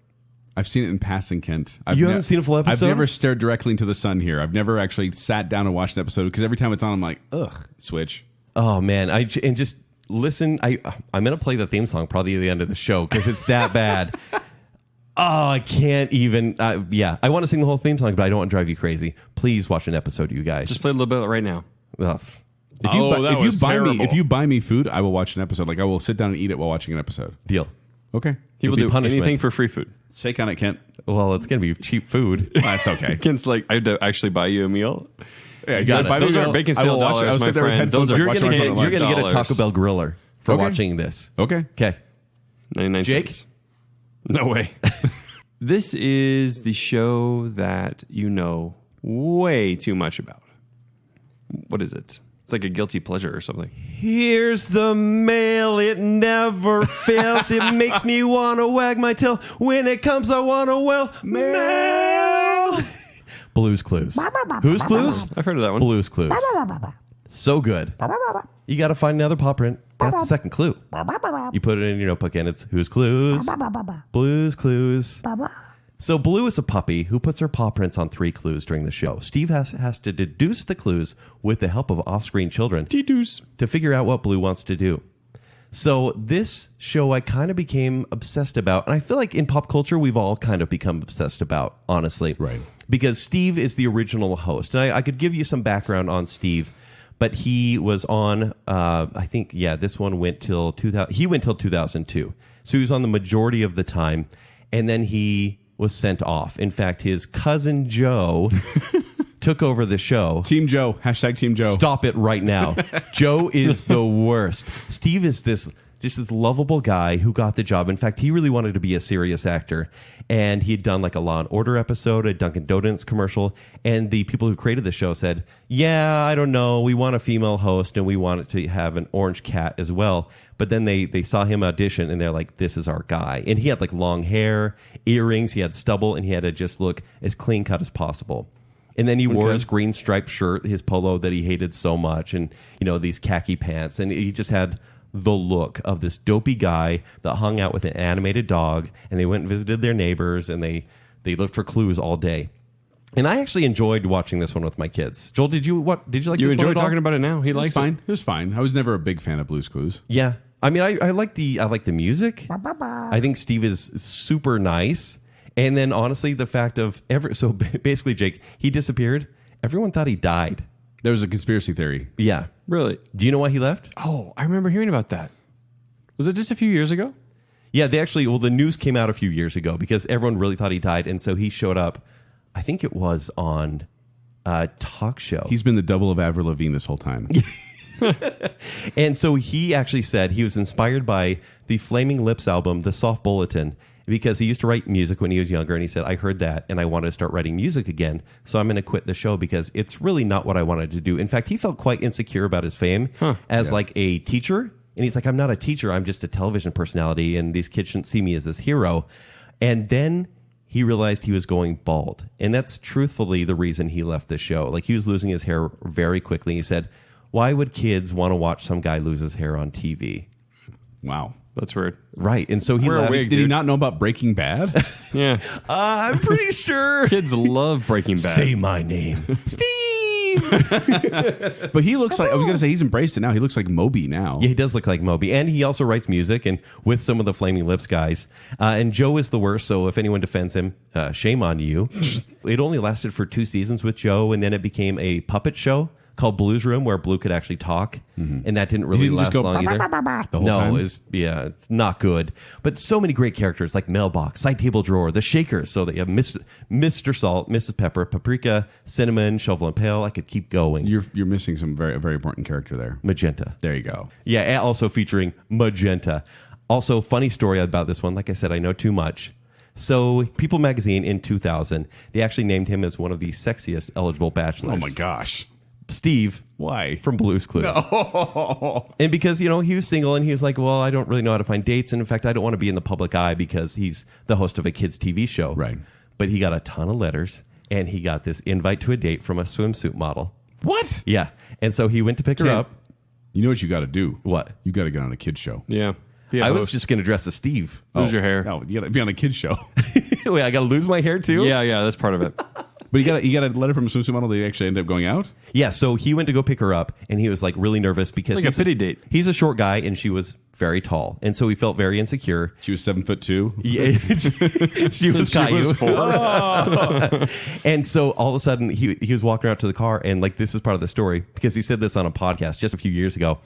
I've seen it in passing, Kent. You haven't seen a full episode? I've never stared directly into the sun here. I've never actually sat down and watched an episode because every time it's on, I'm like, ugh, switch. Oh, man. And just listen. I'm going to play the theme song probably at the end of the show because it's that bad. Oh, I can't even. Yeah, I want to sing the whole theme song, but I don't want to drive you crazy. Please watch an episode, you guys. Just play a little bit right now. Ugh. If you buy me food, I will watch an episode. Like I will sit down and eat it while watching an episode. Deal. Okay. He will It'll be do punishment. anything for free food. Shake on it, Kent. Well, it's going to be cheap food. That's okay. Ken's like, I had to actually buy you a meal. Yeah, you got guys it. buy me Those a aren't meal. Baconsale I will watch it. dollars, I will my sit there with friend. headphones, Those are like, You're watching going my to phone. get a Taco Bell griller for Okay. watching this. Okay. Okay. 99 Jake? cents. No way. This is the show that you know way too much about. What is it? It's like a guilty pleasure or something. Here's the mail, it never fails. It makes me want to wag my tail. When it comes, I want to mail. Blues Clues. Who's Clues? I've heard of that one. Blues Clues. So good. You got to find another paw print. That's the second clue. You put it in your notebook and it's Who's Clues? Blues Clues. So Blue is a puppy who puts her paw prints on 3 clues during the show. Steve has to deduce the clues with the help of off-screen children to figure out what Blue wants to do. So this show I kind of became obsessed about, and I feel like in pop culture we've all kind of become obsessed about, honestly. Right. Because Steve is the original host. And I could give you some background on Steve, but he was on, I think, this one went till 2000. He went till 2002. So he was on the majority of the time, and then he was sent off. In fact, his cousin Joe took over the show. Team Joe. Hashtag Team Joe. Stop it right now. Joe is the worst. Steve is this lovable guy who got the job. In fact, he really wanted to be a serious actor. And he had done like a Law and Order episode, a Dunkin' Donuts commercial. And the people who created the show said, yeah, I don't know. We want a female host and we want it to have an orange cat as well. But then they saw him audition and they're like, this is our guy. And he had like long hair, earrings, he had stubble, and he had to just look as clean cut as possible. And then he wore his green striped shirt, his polo that he hated so much, and these khaki pants. And he just had the look of this dopey guy that hung out with an animated dog, and they went and visited their neighbors, and they looked for clues all day. And I actually enjoyed watching this one with my kids. Joel, did you like this one enjoy at all? talking about it now? He likes It was fine. I was never a big fan of Blue's Clues. Yeah. I mean, I like the music. I think Steve is super nice. And then honestly, the fact of so basically, Jake, he disappeared. Everyone thought he died. There was a conspiracy theory. Yeah. Really? Do you know why he left? Oh, I remember hearing about that. Was it just a few years ago? Yeah, the news came out a few years ago because everyone really thought he died. And so he showed up, I think it was on a talk show. He's been the double of Avril Lavigne this whole time. And so he actually said he was inspired by the Flaming Lips album, The Soft Bulletin, because he used to write music when he was younger. And he said, I heard that and I wanted to start writing music again. So I'm going to quit the show because it's really not what I wanted to do. In fact, he felt quite insecure about his fame as like a teacher And he's like, I'm not a teacher. I'm just a television personality. And these kids shouldn't see me as this hero. And then he realized he was going bald. And that's truthfully the reason he left the show. Like, he was losing his hair very quickly. He said, why would kids want to watch some guy lose his hair on TV? Wow. That's weird. Right. And so he Wear a left. wig, Did he dude. not know about Breaking Bad? Yeah. I'm pretty sure. Kids love Breaking Bad. Say my name. Steve. But he looks like, I was going to say, he's embraced it now. He looks like Moby now. Yeah, he does look like Moby. And he also writes music and with some of the Flaming Lips guys. And Joe is the worst, so if anyone defends him, shame on you. It only lasted for 2 seasons with Joe, and then it became a puppet show called Blues Room where Blue could actually talk. And that didn't really He didn't last just go long either. the whole No, time? it's not good. But so many great characters like Mailbox, Side Table Drawer, The Shakers. So that you have Mr. Salt, Mrs. Pepper, Paprika, Cinnamon, Shovel and Pail. I could keep going. You're missing some very important character there. Magenta. There you go. Yeah, and also featuring Magenta. Also, funny story about this one. Like I said, I know too much. So, People magazine in 2000, they actually named him as one of the sexiest eligible bachelors. Oh my gosh. Steve. Why? From Blue's Clues. And because, he was single and he was like, well, I don't really know how to find dates. And in fact, I don't want to be in the public eye because he's the host of a kids' TV show. Right. But he got a ton of letters and he got this invite to a date from a swimsuit model. What? Yeah. And so he went to pick her up. You know what you got to do? What? You got to get on a kid's show. Yeah. Be a I was host. just going to dress as Steve. Lose your hair. No, you got to be on a kid's show. Wait, I got to lose my hair too? Yeah, that's part of it. But you got a letter from a swimsuit model that you actually ended up going out? Yeah, so he went to go pick her up, and he was like really nervous because Like a pity date. He's a short guy, and she was very tall, and so he felt very insecure. She was 7'2". Yeah, she was Caillou. And so all of a sudden he was walking out to the car, and like this is part of the story because he said this on a podcast just a few years ago.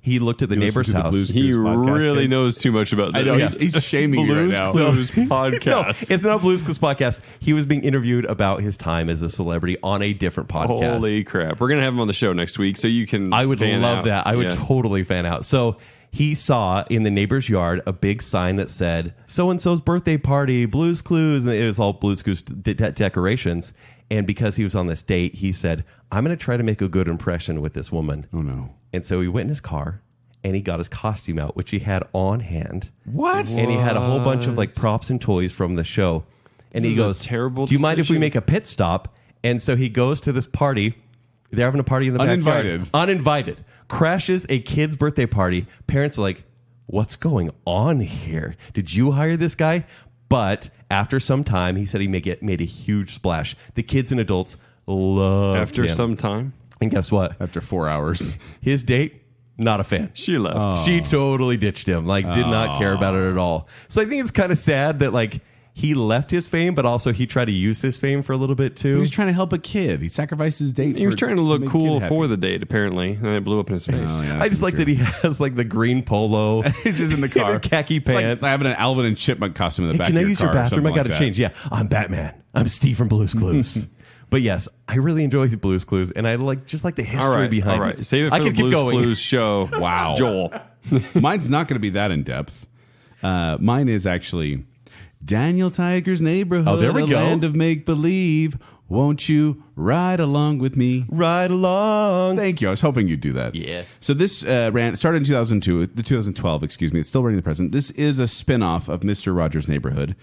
He looked at the neighbor's listened to the house. Blues He Clues podcast, really kids? knows too much about this. I know. He's shaming you right Blues now. Clues No, podcast. it's not a Blues Clues podcast. He was being interviewed about his time as a celebrity on a different podcast. Holy crap. We're going to have him on the show next week so you can I would fan love out. that. I would Yeah. totally fan out. So he saw in the neighbor's yard a big sign that said, so-and-so's birthday party, Blues Clues. And it was all Blues Clues decorations. And because he was on this date, he said, I'm going to try to make a good impression with this woman. Oh, no. And so he went in his car and he got his costume out, which he had on hand. What? And he had a whole bunch of like props and toys from the show. And This he is a goes, terrible do you mind if we decision. make a pit stop? And so he goes to this party. They're having a party in the Uninvited. backyard. Uninvited. Crashes a kid's birthday party. Parents are like, what's going on here? Did you hire this guy? But after some time, he said he made a huge splash. The kids and adults loved After him. some time, And guess what? After 4 hours. His date, not a fan. she left. She totally ditched him. Like, did not care about it at all. So I think it's kind of sad that, like, he left his fame, but also he tried to use his fame for a little bit, He too. was trying to help a kid. He sacrificed his date. He was trying to look make a cool kid for happy. the date, apparently, and it blew up in his face. Oh, yeah, I just like that he has, like, the green polo. He's just in the car. and the khaki It's like pants. having an Alvin and Chipmunk costume in the back Can I of your use car. your or bathroom? I something got to like change. Yeah, I'm Batman. I'm Steve from Blues Clues. But yes, I really enjoy Blues Clues, and I like the history All right, behind all right. it. Save it for I the could keep Blues going. Clues show. Wow. Joel. that. Mine's not going to be that in depth. Mine is actually Daniel Tiger's Neighborhood. Oh, there we a go. Land of make believe. Won't you ride along with me? Right along. Thank you. I was hoping you'd do that. Yeah. So this started in 2012, excuse me. It's still running in the present. This is a spin-off of Mr. Rogers' Neighborhood.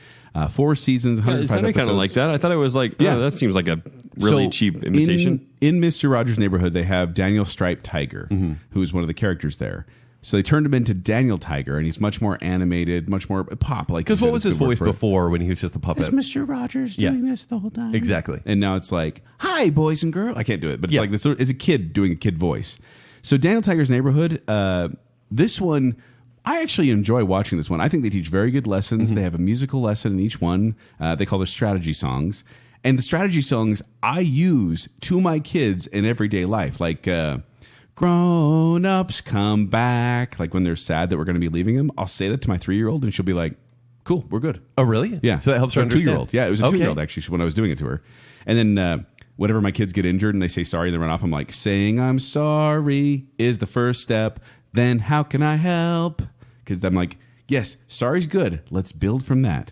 4 seasons, It 105 sounded kind of episodes. like that. I thought it was like, Yeah. that seems like a really So cheap imitation. In Mr. Rogers' Neighborhood, they have Daniel Striped Tiger, who is one of the characters there. So they turned him into Daniel Tiger, and he's much more animated, much more pop. Like Because you what said, was it's his the word voice for it. before when he was just a puppet? Is Mr. Rogers Yeah. doing this the whole time? Exactly. And now it's like, hi, boys and girls. I can't do it, but it's Yeah. like this. It's a kid doing a kid voice. So Daniel Tiger's Neighborhood, this one, I actually enjoy watching this one. I think they teach very good lessons. They have a musical lesson in each one. They call their strategy songs. And the strategy songs I use to my kids in everyday life. Like, grown-ups come back. Like when they're sad that we're going to be leaving them, I'll say that to my 3-year-old and she'll be like, cool, we're good. Oh, really? Yeah. So that helps her Or understand. 2-year-old. Yeah, it was a Okay. 2-year-old actually when I was doing it to her. And then whenever my kids get injured and they say sorry, they run off. I'm like, saying I'm sorry is the first step. Then how can I help? Because I'm like, yes, sorry's good. Let's build from that.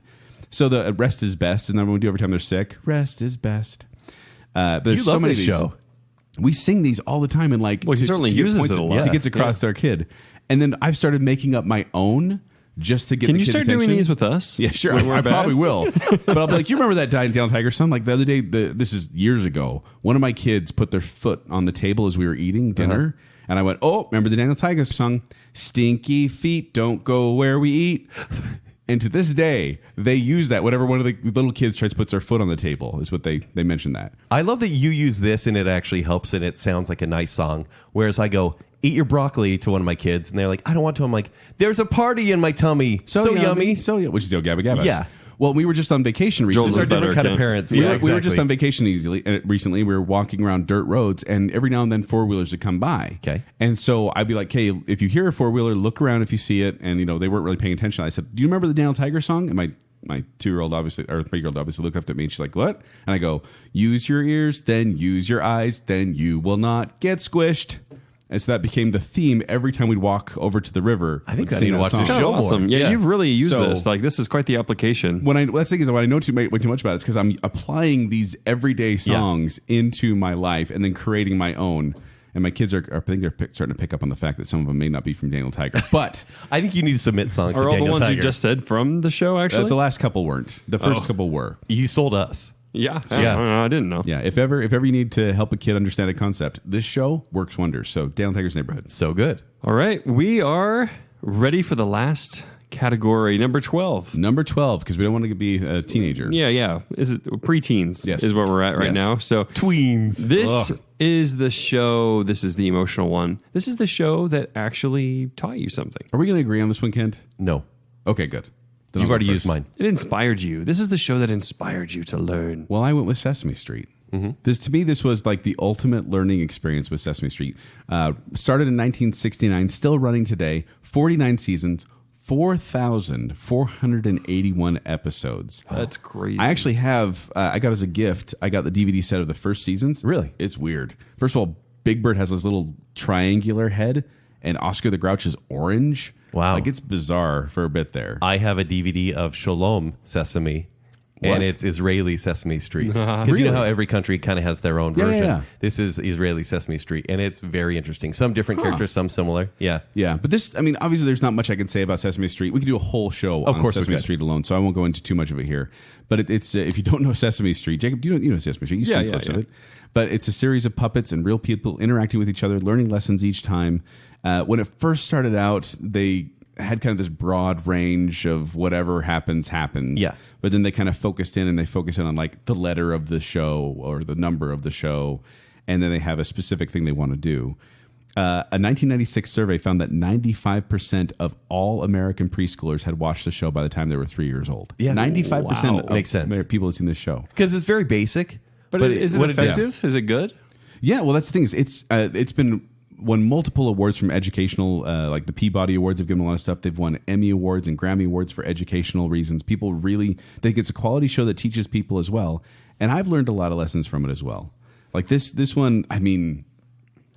So the rest is best. And then when we do every time they're sick, rest is best. There's You love many this of these. show. we sing these all the time, and like, Well, he certainly uses points it a lot. to get across to our kid. And then I've started making up my own just to get. Can the you kid's start attention. doing these with us? Yeah, sure. When we're I bad? probably will. But I'll be like, you remember that Down Tiger song? Like the other day, this is years ago. One of my kids put their foot on the table as we were eating dinner. And I went, oh, remember the Daniel Tiger song? Stinky feet don't go where we eat. And to this day, they use that. Whenever one of the little kids tries to put their foot on the table, is what they mention that. I love that you use this and it actually helps and it sounds like a nice song. Whereas I go, eat your broccoli to one of my kids and they're like, I don't want to. I'm like, there's a party in my tummy. So yummy. Which is Yo Gabba Gabba. Yeah. Well, we were just on vacation recently. Joel's Those are better, different kind of Ken. parents. We Yeah, were just exactly. on vacation recently. We were walking around dirt roads, and every now and then four-wheelers would come by. Okay. And so I'd be like, hey, if you hear a four-wheeler, look around if you see it. And, they weren't really paying attention. I said, do you remember the Daniel Tiger song? And my 2-year-old obviously, or 3-year-old obviously looked up at me, and she's like, what? And I go, use your ears, then use your eyes, then you will not get squished. And so that became the theme every time we'd walk over to the river. I think we'd I sing need to that watch song. the Kind show of awesome. more. Yeah, Yeah. you've really used So- this. Like, this is quite the application. That's the thing is, when I know way too much about it, it's because I'm applying these everyday songs into my life and then creating my own. And my kids I think they're starting to pick up on the fact that some of them may not be from Daniel Tiger. But I think you need to submit songs Are to all the Daniel ones Tiger. you just said from the show, actually? the last couple weren't. The first couple were. You sold us. Yeah. Yeah. I didn't know. Yeah, if ever you need to help a kid understand a concept, this show works wonders. So Daniel Tiger's Neighborhood. So good. All right. We are ready for the last category, number 12. Number 12, because we don't want to be a teenager. Yeah. Is it preteens? Yes. Is where we're at right Yes. now. So Tweens. this is the show. This is the emotional one. This is the show that actually taught you something. Are we going to agree on this one, Kent? No. Okay, good. Then You've I'll go already first. used mine. It inspired you. This is the show that inspired you to learn. Well, I went with Sesame Street. To me, this was like the ultimate learning experience with Sesame Street. Started in 1969, still running today, 49 seasons, 4,481 episodes. That's crazy. I actually have, I got as a gift, I got the DVD set of the first seasons. Really? It's weird. First of all, Big Bird has this little triangular head, and Oscar the Grouch is orange. Wow. Like, it's bizarre for a bit there. I have a DVD of Shalom Sesame. What? And it's Israeli Sesame Street. Because you know how every country kind of has their own version. yeah. This is Israeli Sesame Street. And it's very interesting. Some different characters, some similar. Yeah. Yeah, but this, I mean, obviously there's not much I can say about Sesame Street. We could do a whole show on course we Sesame could. Street alone, so I won't go into too much of it here. But it's if you don't know Sesame Street, Jacob, you know Sesame Street. You've Yeah, seen yeah, clips of yeah. it. But it's a series of puppets and real people interacting with each other, learning lessons each time. When it first started out, they had kind of this broad range of whatever happens. Yeah. But then they kind of focused in on like the letter of the show or the number of the show. And then they have a specific thing they want to do. A 1996 survey found that 95% of all American preschoolers had watched the show by the time they were 3 years old. Yeah. 95% Wow. of Makes sense. people have seen this show. Because it's very basic. but is it what effective? Is it good? Yeah, well, that's the thing. It's been won multiple awards from educational, like the Peabody Awards have given a lot of stuff. They've won Emmy Awards and Grammy Awards for educational reasons. People really think it's a quality show that teaches people as well. And I've learned a lot of lessons from it as well. Like this one, I mean,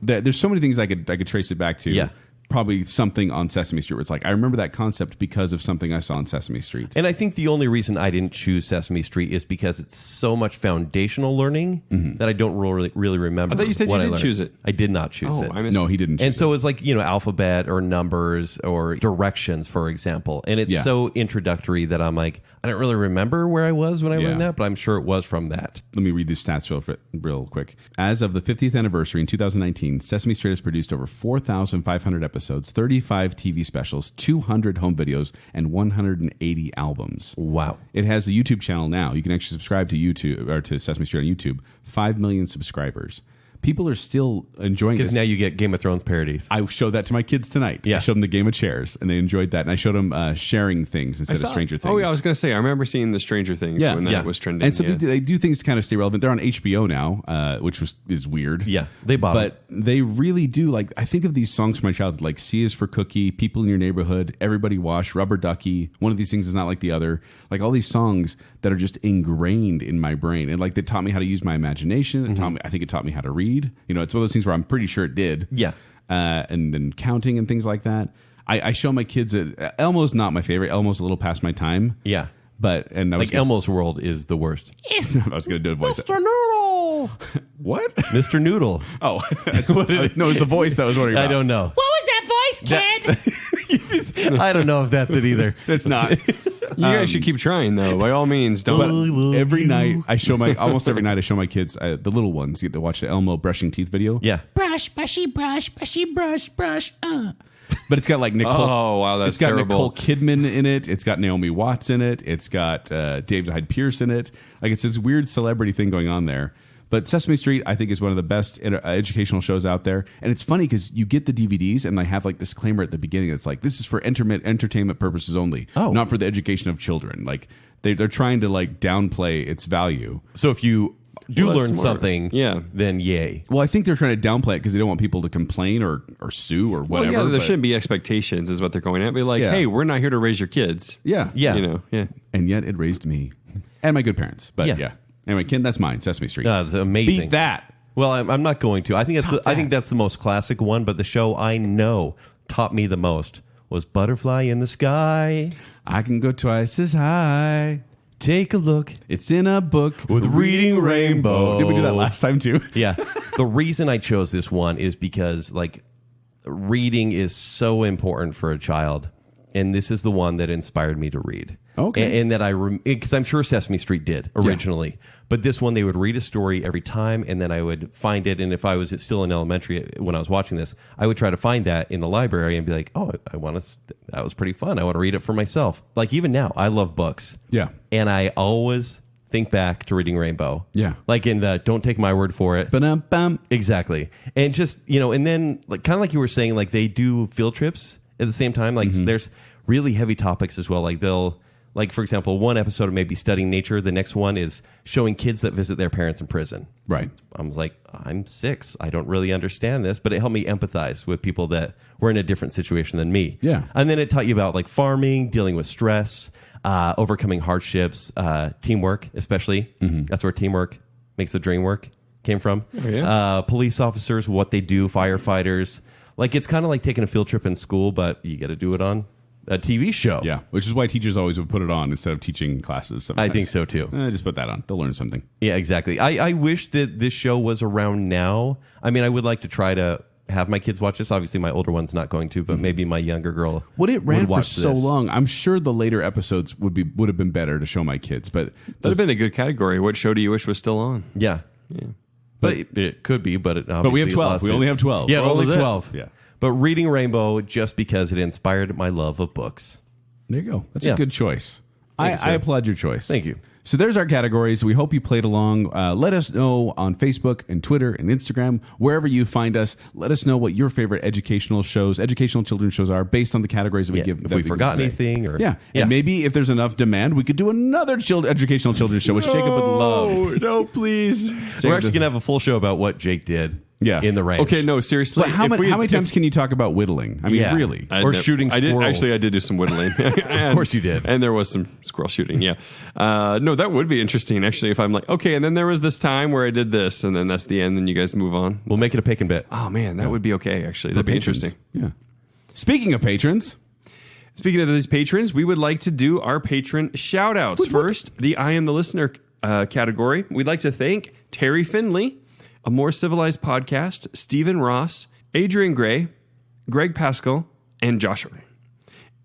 there's so many things I could trace it back to. Yeah. Probably something on Sesame Street where it's like, I remember that concept because of something I saw on Sesame Street. And I think the only reason I didn't choose Sesame Street is because it's so much foundational learning that I don't really remember. I thought you said what you I did learned. choose it. I did not choose Oh, it. I missed No, he didn't choose And so it. it's like, alphabet or numbers or directions, for example. And it's Yeah. so introductory that I'm like, I don't really remember where I was when I Yeah. learned that, but I'm sure it was from that. Let me read these stats real quick. As of the 50th anniversary in 2019, Sesame Street has produced over 4,500 episodes, 35 TV specials, 200 home videos, and 180 albums. Wow. It has a YouTube channel now. You can actually subscribe to YouTube or to Sesame Street on YouTube. 5 million subscribers. People are still enjoying Because this. now you get Game of Thrones parodies. I showed that to my kids tonight. Yeah. I showed them the Game of Chairs, and they enjoyed that. And I showed them sharing things instead of Stranger Things. Oh, yeah, I was going to say, I remember seeing the Stranger Things when that was trending. And so yeah. they do things to kind of stay relevant. They're on HBO now, which is weird. Yeah, they bought But they really do, like, I think of these songs from my childhood, like C is for Cookie, People in Your Neighborhood, Everybody Wash, Rubber Ducky, One of These Things Is Not Like the Other. Like all these songs that are just ingrained in my brain. And like they taught me how to use my imagination. I think it taught me how to read. It's one of those things where I'm pretty sure it did. Yeah. And then counting and things like that. I show my kids Elmo's not my favorite. Elmo's a little past my time. Yeah. But and I was Like Elmo's World is the worst. I was going to do a voice. Mr. Noodle! Noodle. What? Mr. Noodle. Oh, no, it's the voice that was wondering about. I don't know. What was that voice, kid? I don't know if that's it either. It's not. You guys should keep trying, though. By all means, don't. But every night almost every night I show my kids, the little ones, get to watch the Elmo brushing teeth video. Yeah. Brush, brushy, brush, brushy, brush, brush. But it's got like Nicole. Oh, wow, that's It's got terrible. Nicole Kidman in it. It's got Naomi Watts in it. It's got David Hyde Pierce in it. Like, it's this weird celebrity thing going on there. But Sesame Street, I think, is one of the best educational shows out there. And it's funny because you get the DVDs and they have like disclaimer at the beginning. It's like, this is for entertainment purposes only, not for the education of children. Like, they're trying to like downplay its value. So if you do Well, that's learn smart. something, then yay. Well, I think they're trying to downplay it because they don't want people to complain or sue or whatever. Well, yeah, there but- shouldn't be expectations, is what they're going at. Be like, Yeah. hey, we're not here to raise your kids. Yeah. Yeah. You know, yeah. And yet it raised me and my good parents. But Yeah. yeah. Anyway, Ken, that's mine. Sesame Street. It's amazing. Beat that. Well, I'm not going to. I think that's the most classic one. But the show I know taught me the most was Butterfly in the Sky. I can go twice as high. Take a look. It's in a book With Reading Rainbow. Did we do that last time too? Yeah. The reason I chose this one is because like reading is so important for a child. And this is the one that inspired me to read. Okay. And that because I'm sure Sesame Street did originally. But this one, they would read a story every time, and then I would find it. And if I was still in elementary when I was watching this, I would try to find that in the library and be like, oh, that was pretty fun. I want to read it for myself. Like even now, I love books. Yeah. And I always think back to Reading Rainbow. Yeah. Like in the don't take my word for it. Ba-dum-bum. Exactly. And just, and then like kind of like you were saying, like they do field trips at the same time. Like there's really heavy topics as well. Like they'll, like for example, one episode may be studying nature. The next one is showing kids that visit their parents in prison. Right. I was like, I'm 6. I don't really understand this, but it helped me empathize with people that were in a different situation than me. Yeah. And then it taught you about like farming, dealing with stress, overcoming hardships, teamwork, especially. That's where teamwork makes the dream work came from. Oh, yeah. Police officers, what they do, firefighters. Like it's kind of like taking a field trip in school, but you got to do it on a TV show. Yeah. Which is why teachers always would put it on instead of teaching classes. Sometimes. I think so too. Just put that on. They'll learn something. Yeah, exactly. I wish that this show was around now. I mean, I would like to try to have my kids watch this. Obviously, my older one's not going to, but maybe my younger girl Well, it ran would for watch so this. long. I'm sure the later episodes would have been better to show my kids. But That'd have been a good category. What show do you wish was still on? Yeah. Yeah. But it could be, but we have 12. We only have 12. Yeah, What only was it? 12. Yeah. But Reading Rainbow, just because it inspired my love of books. There you go. That's Yeah. a good choice. Thank you, I sir. applaud your choice. Thank you. So there's our categories. We hope you played along. Let us know on Facebook and Twitter and Instagram, wherever you find us. Let us know what your favorite educational children's shows are based on the categories that we Yeah, give. if that we give forgot today. anything or And maybe if there's enough demand, we could do another educational children's show, which Jacob would love. No, please. We're Jacob actually doesn't- going to have a full show about what Jake did in the range. Okay, no, seriously. But how If many times can you talk about whittling? I mean, Yeah. really? Or shooting I did, squirrels. actually, I did do some whittling. Of course you did. And there was some squirrel shooting, yeah. No, that would be interesting, actually, if I'm like, okay, and then there was this time where I did this, and then that's the end, and you guys move on. We'll make it a pick and bit. Oh, man, that would be okay, actually. That'd be Patrons. interesting. Yeah. Speaking of patrons, Speaking of these patrons, we would like to do our patron shout outs. First, the I Am the Listener category. We'd like to thank Terry Finley, A More Civilized Podcast, Stephen Ross, Adrian Gray, Greg Pascal, and Joshua.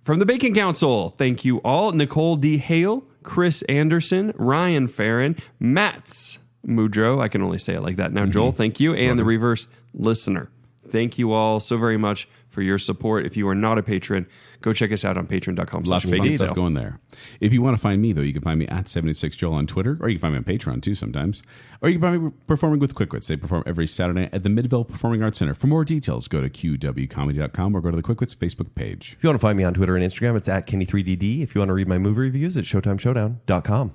From the Bacon Council, thank you all. Nicole D. Hale, Chris Anderson, Ryan Farron, Mats Mudro. I can only say it like that now. Joel, thank you. And the Reverse Listener. Thank you all so very much for your support. If you are not a patron, go check us out on patreon.com. lots of fun stuff going there. If you want to find me, though, you can find me at 76Joel on Twitter, or you can find me on Patreon, too, sometimes. Or you can find me performing with Quick Wits. They perform every Saturday at the Midville Performing Arts Center. For more details, go to qwcomedy.com or go to the Quick Wits Facebook page. If you want to find me on Twitter and Instagram, it's at Kenny3DD. If you want to read my movie reviews, it's ShowtimeShowdown.com.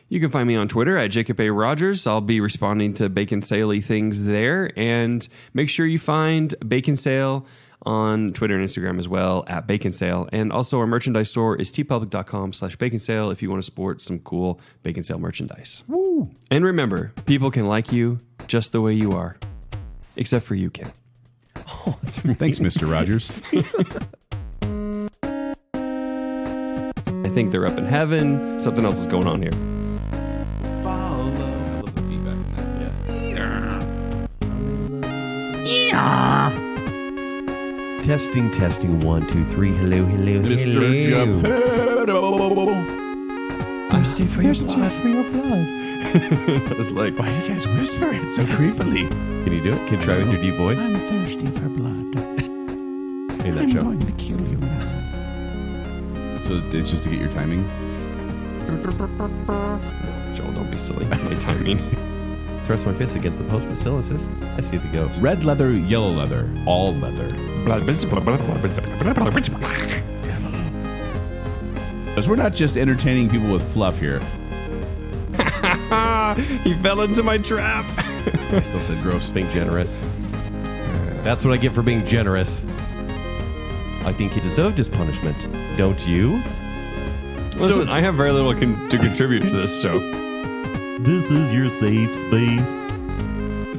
You can find me on Twitter at Jacob A. Rogers. I'll be responding to Baconsale-y things there. And make sure you find Baconsale on Twitter and Instagram as well at Baconsale. And also our merchandise store is tpublic.com/Baconsale if you want to sport some cool Baconsale merchandise. Woo! And remember, people can like you just the way you are. Except for you, Ken. Thanks, Mr. Rogers. I think they're up in heaven. Something else is going on here. I love the feedback. Yeah. Yeah. Testing, 1, 2, 3. Hello. Mr. Geppetto. Thirsty for your blood. I was like, why do you guys whisper it so creepily? Can you do it? Can you try with your deep voice? I'm thirsty for blood. In that I'm show. going to kill you now. So it's just to get your timing? Joel, don't be silly. My timing. Thrust my fist against the post, but still insist. I see the ghost. Red leather, yellow leather, all leather. Because we're not just entertaining people with fluff here. He fell into my trap. I still said gross. Being generous. That's what I get for being generous. I think he deserved his punishment. Don't you? Listen, I have very little to contribute to this show. This is your safe space.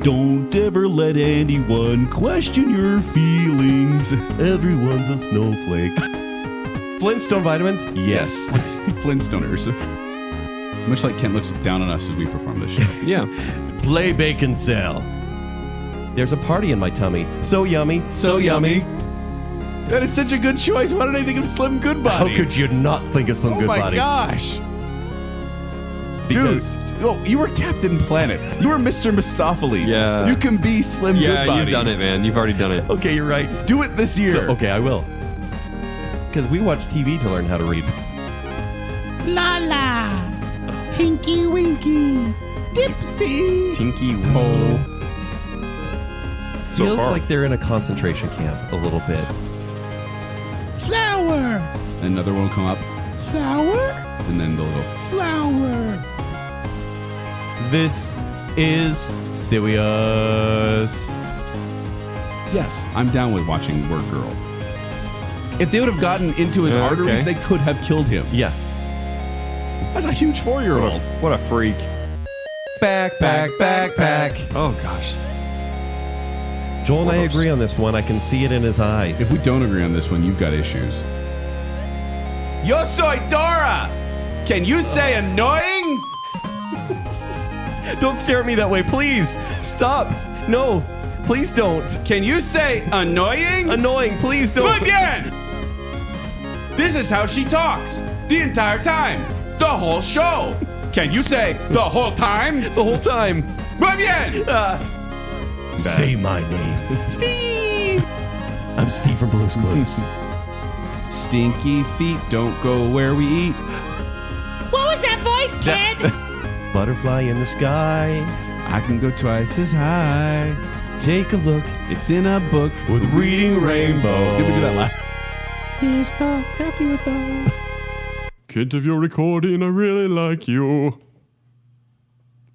Don't ever let anyone question your feelings. Everyone's a snowflake. Flintstone vitamins? Yes. Flintstoners. Much like Kent looks down on us as we perform this show. Yeah. Play Baconsale. There's a party in my tummy. So yummy. So yummy. That is such a good choice. Why did I think of Slim Goodbody? How could you not think of Slim Oh my Goodbody? gosh. Because Dude, oh, you were Captain Planet. You were Mr. Mistopheles. Yeah. You can be Slim Yeah, Goodbody. you've done it, man. You've already done it. Okay, you're right. Do it this year. So, okay, I will. Because we watch TV to learn how to read. La la. Tinky Winky. Dipsy. Tinky Wo. So Feels far. like they're in a concentration camp a little bit. Flower. Another one will come up, Flower. and then the little. Flower. This is serious. Yes, I'm down with watching Word Girl. If they would have gotten into his arteries, okay. they could have killed him. Yeah. That's a huge 4-year-old. What a freak. Backpack. Oh, gosh. Joel and I agree on this one. I can see it in his eyes. If we don't agree on this one, you've got issues. Yo soy Dora! Can you say annoying? Don't stare at me that way, please. Stop. No, please don't. Can you say annoying? Annoying, please don't. Again! This is how she talks. The entire time. The whole show. Can you say the whole time? The whole time. Muy bien! Say my name. Steve! I'm Steve from Blue's Clues. Stinky feet don't go where we eat. What was that voice, kid? Butterfly in the sky. I can go twice as high. Take a look It's in a book with Reading Rainbow. Did we do that last? He's not happy with us. Kid, if you're recording, I really like you.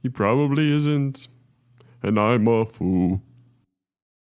He probably isn't. And I'm a fool.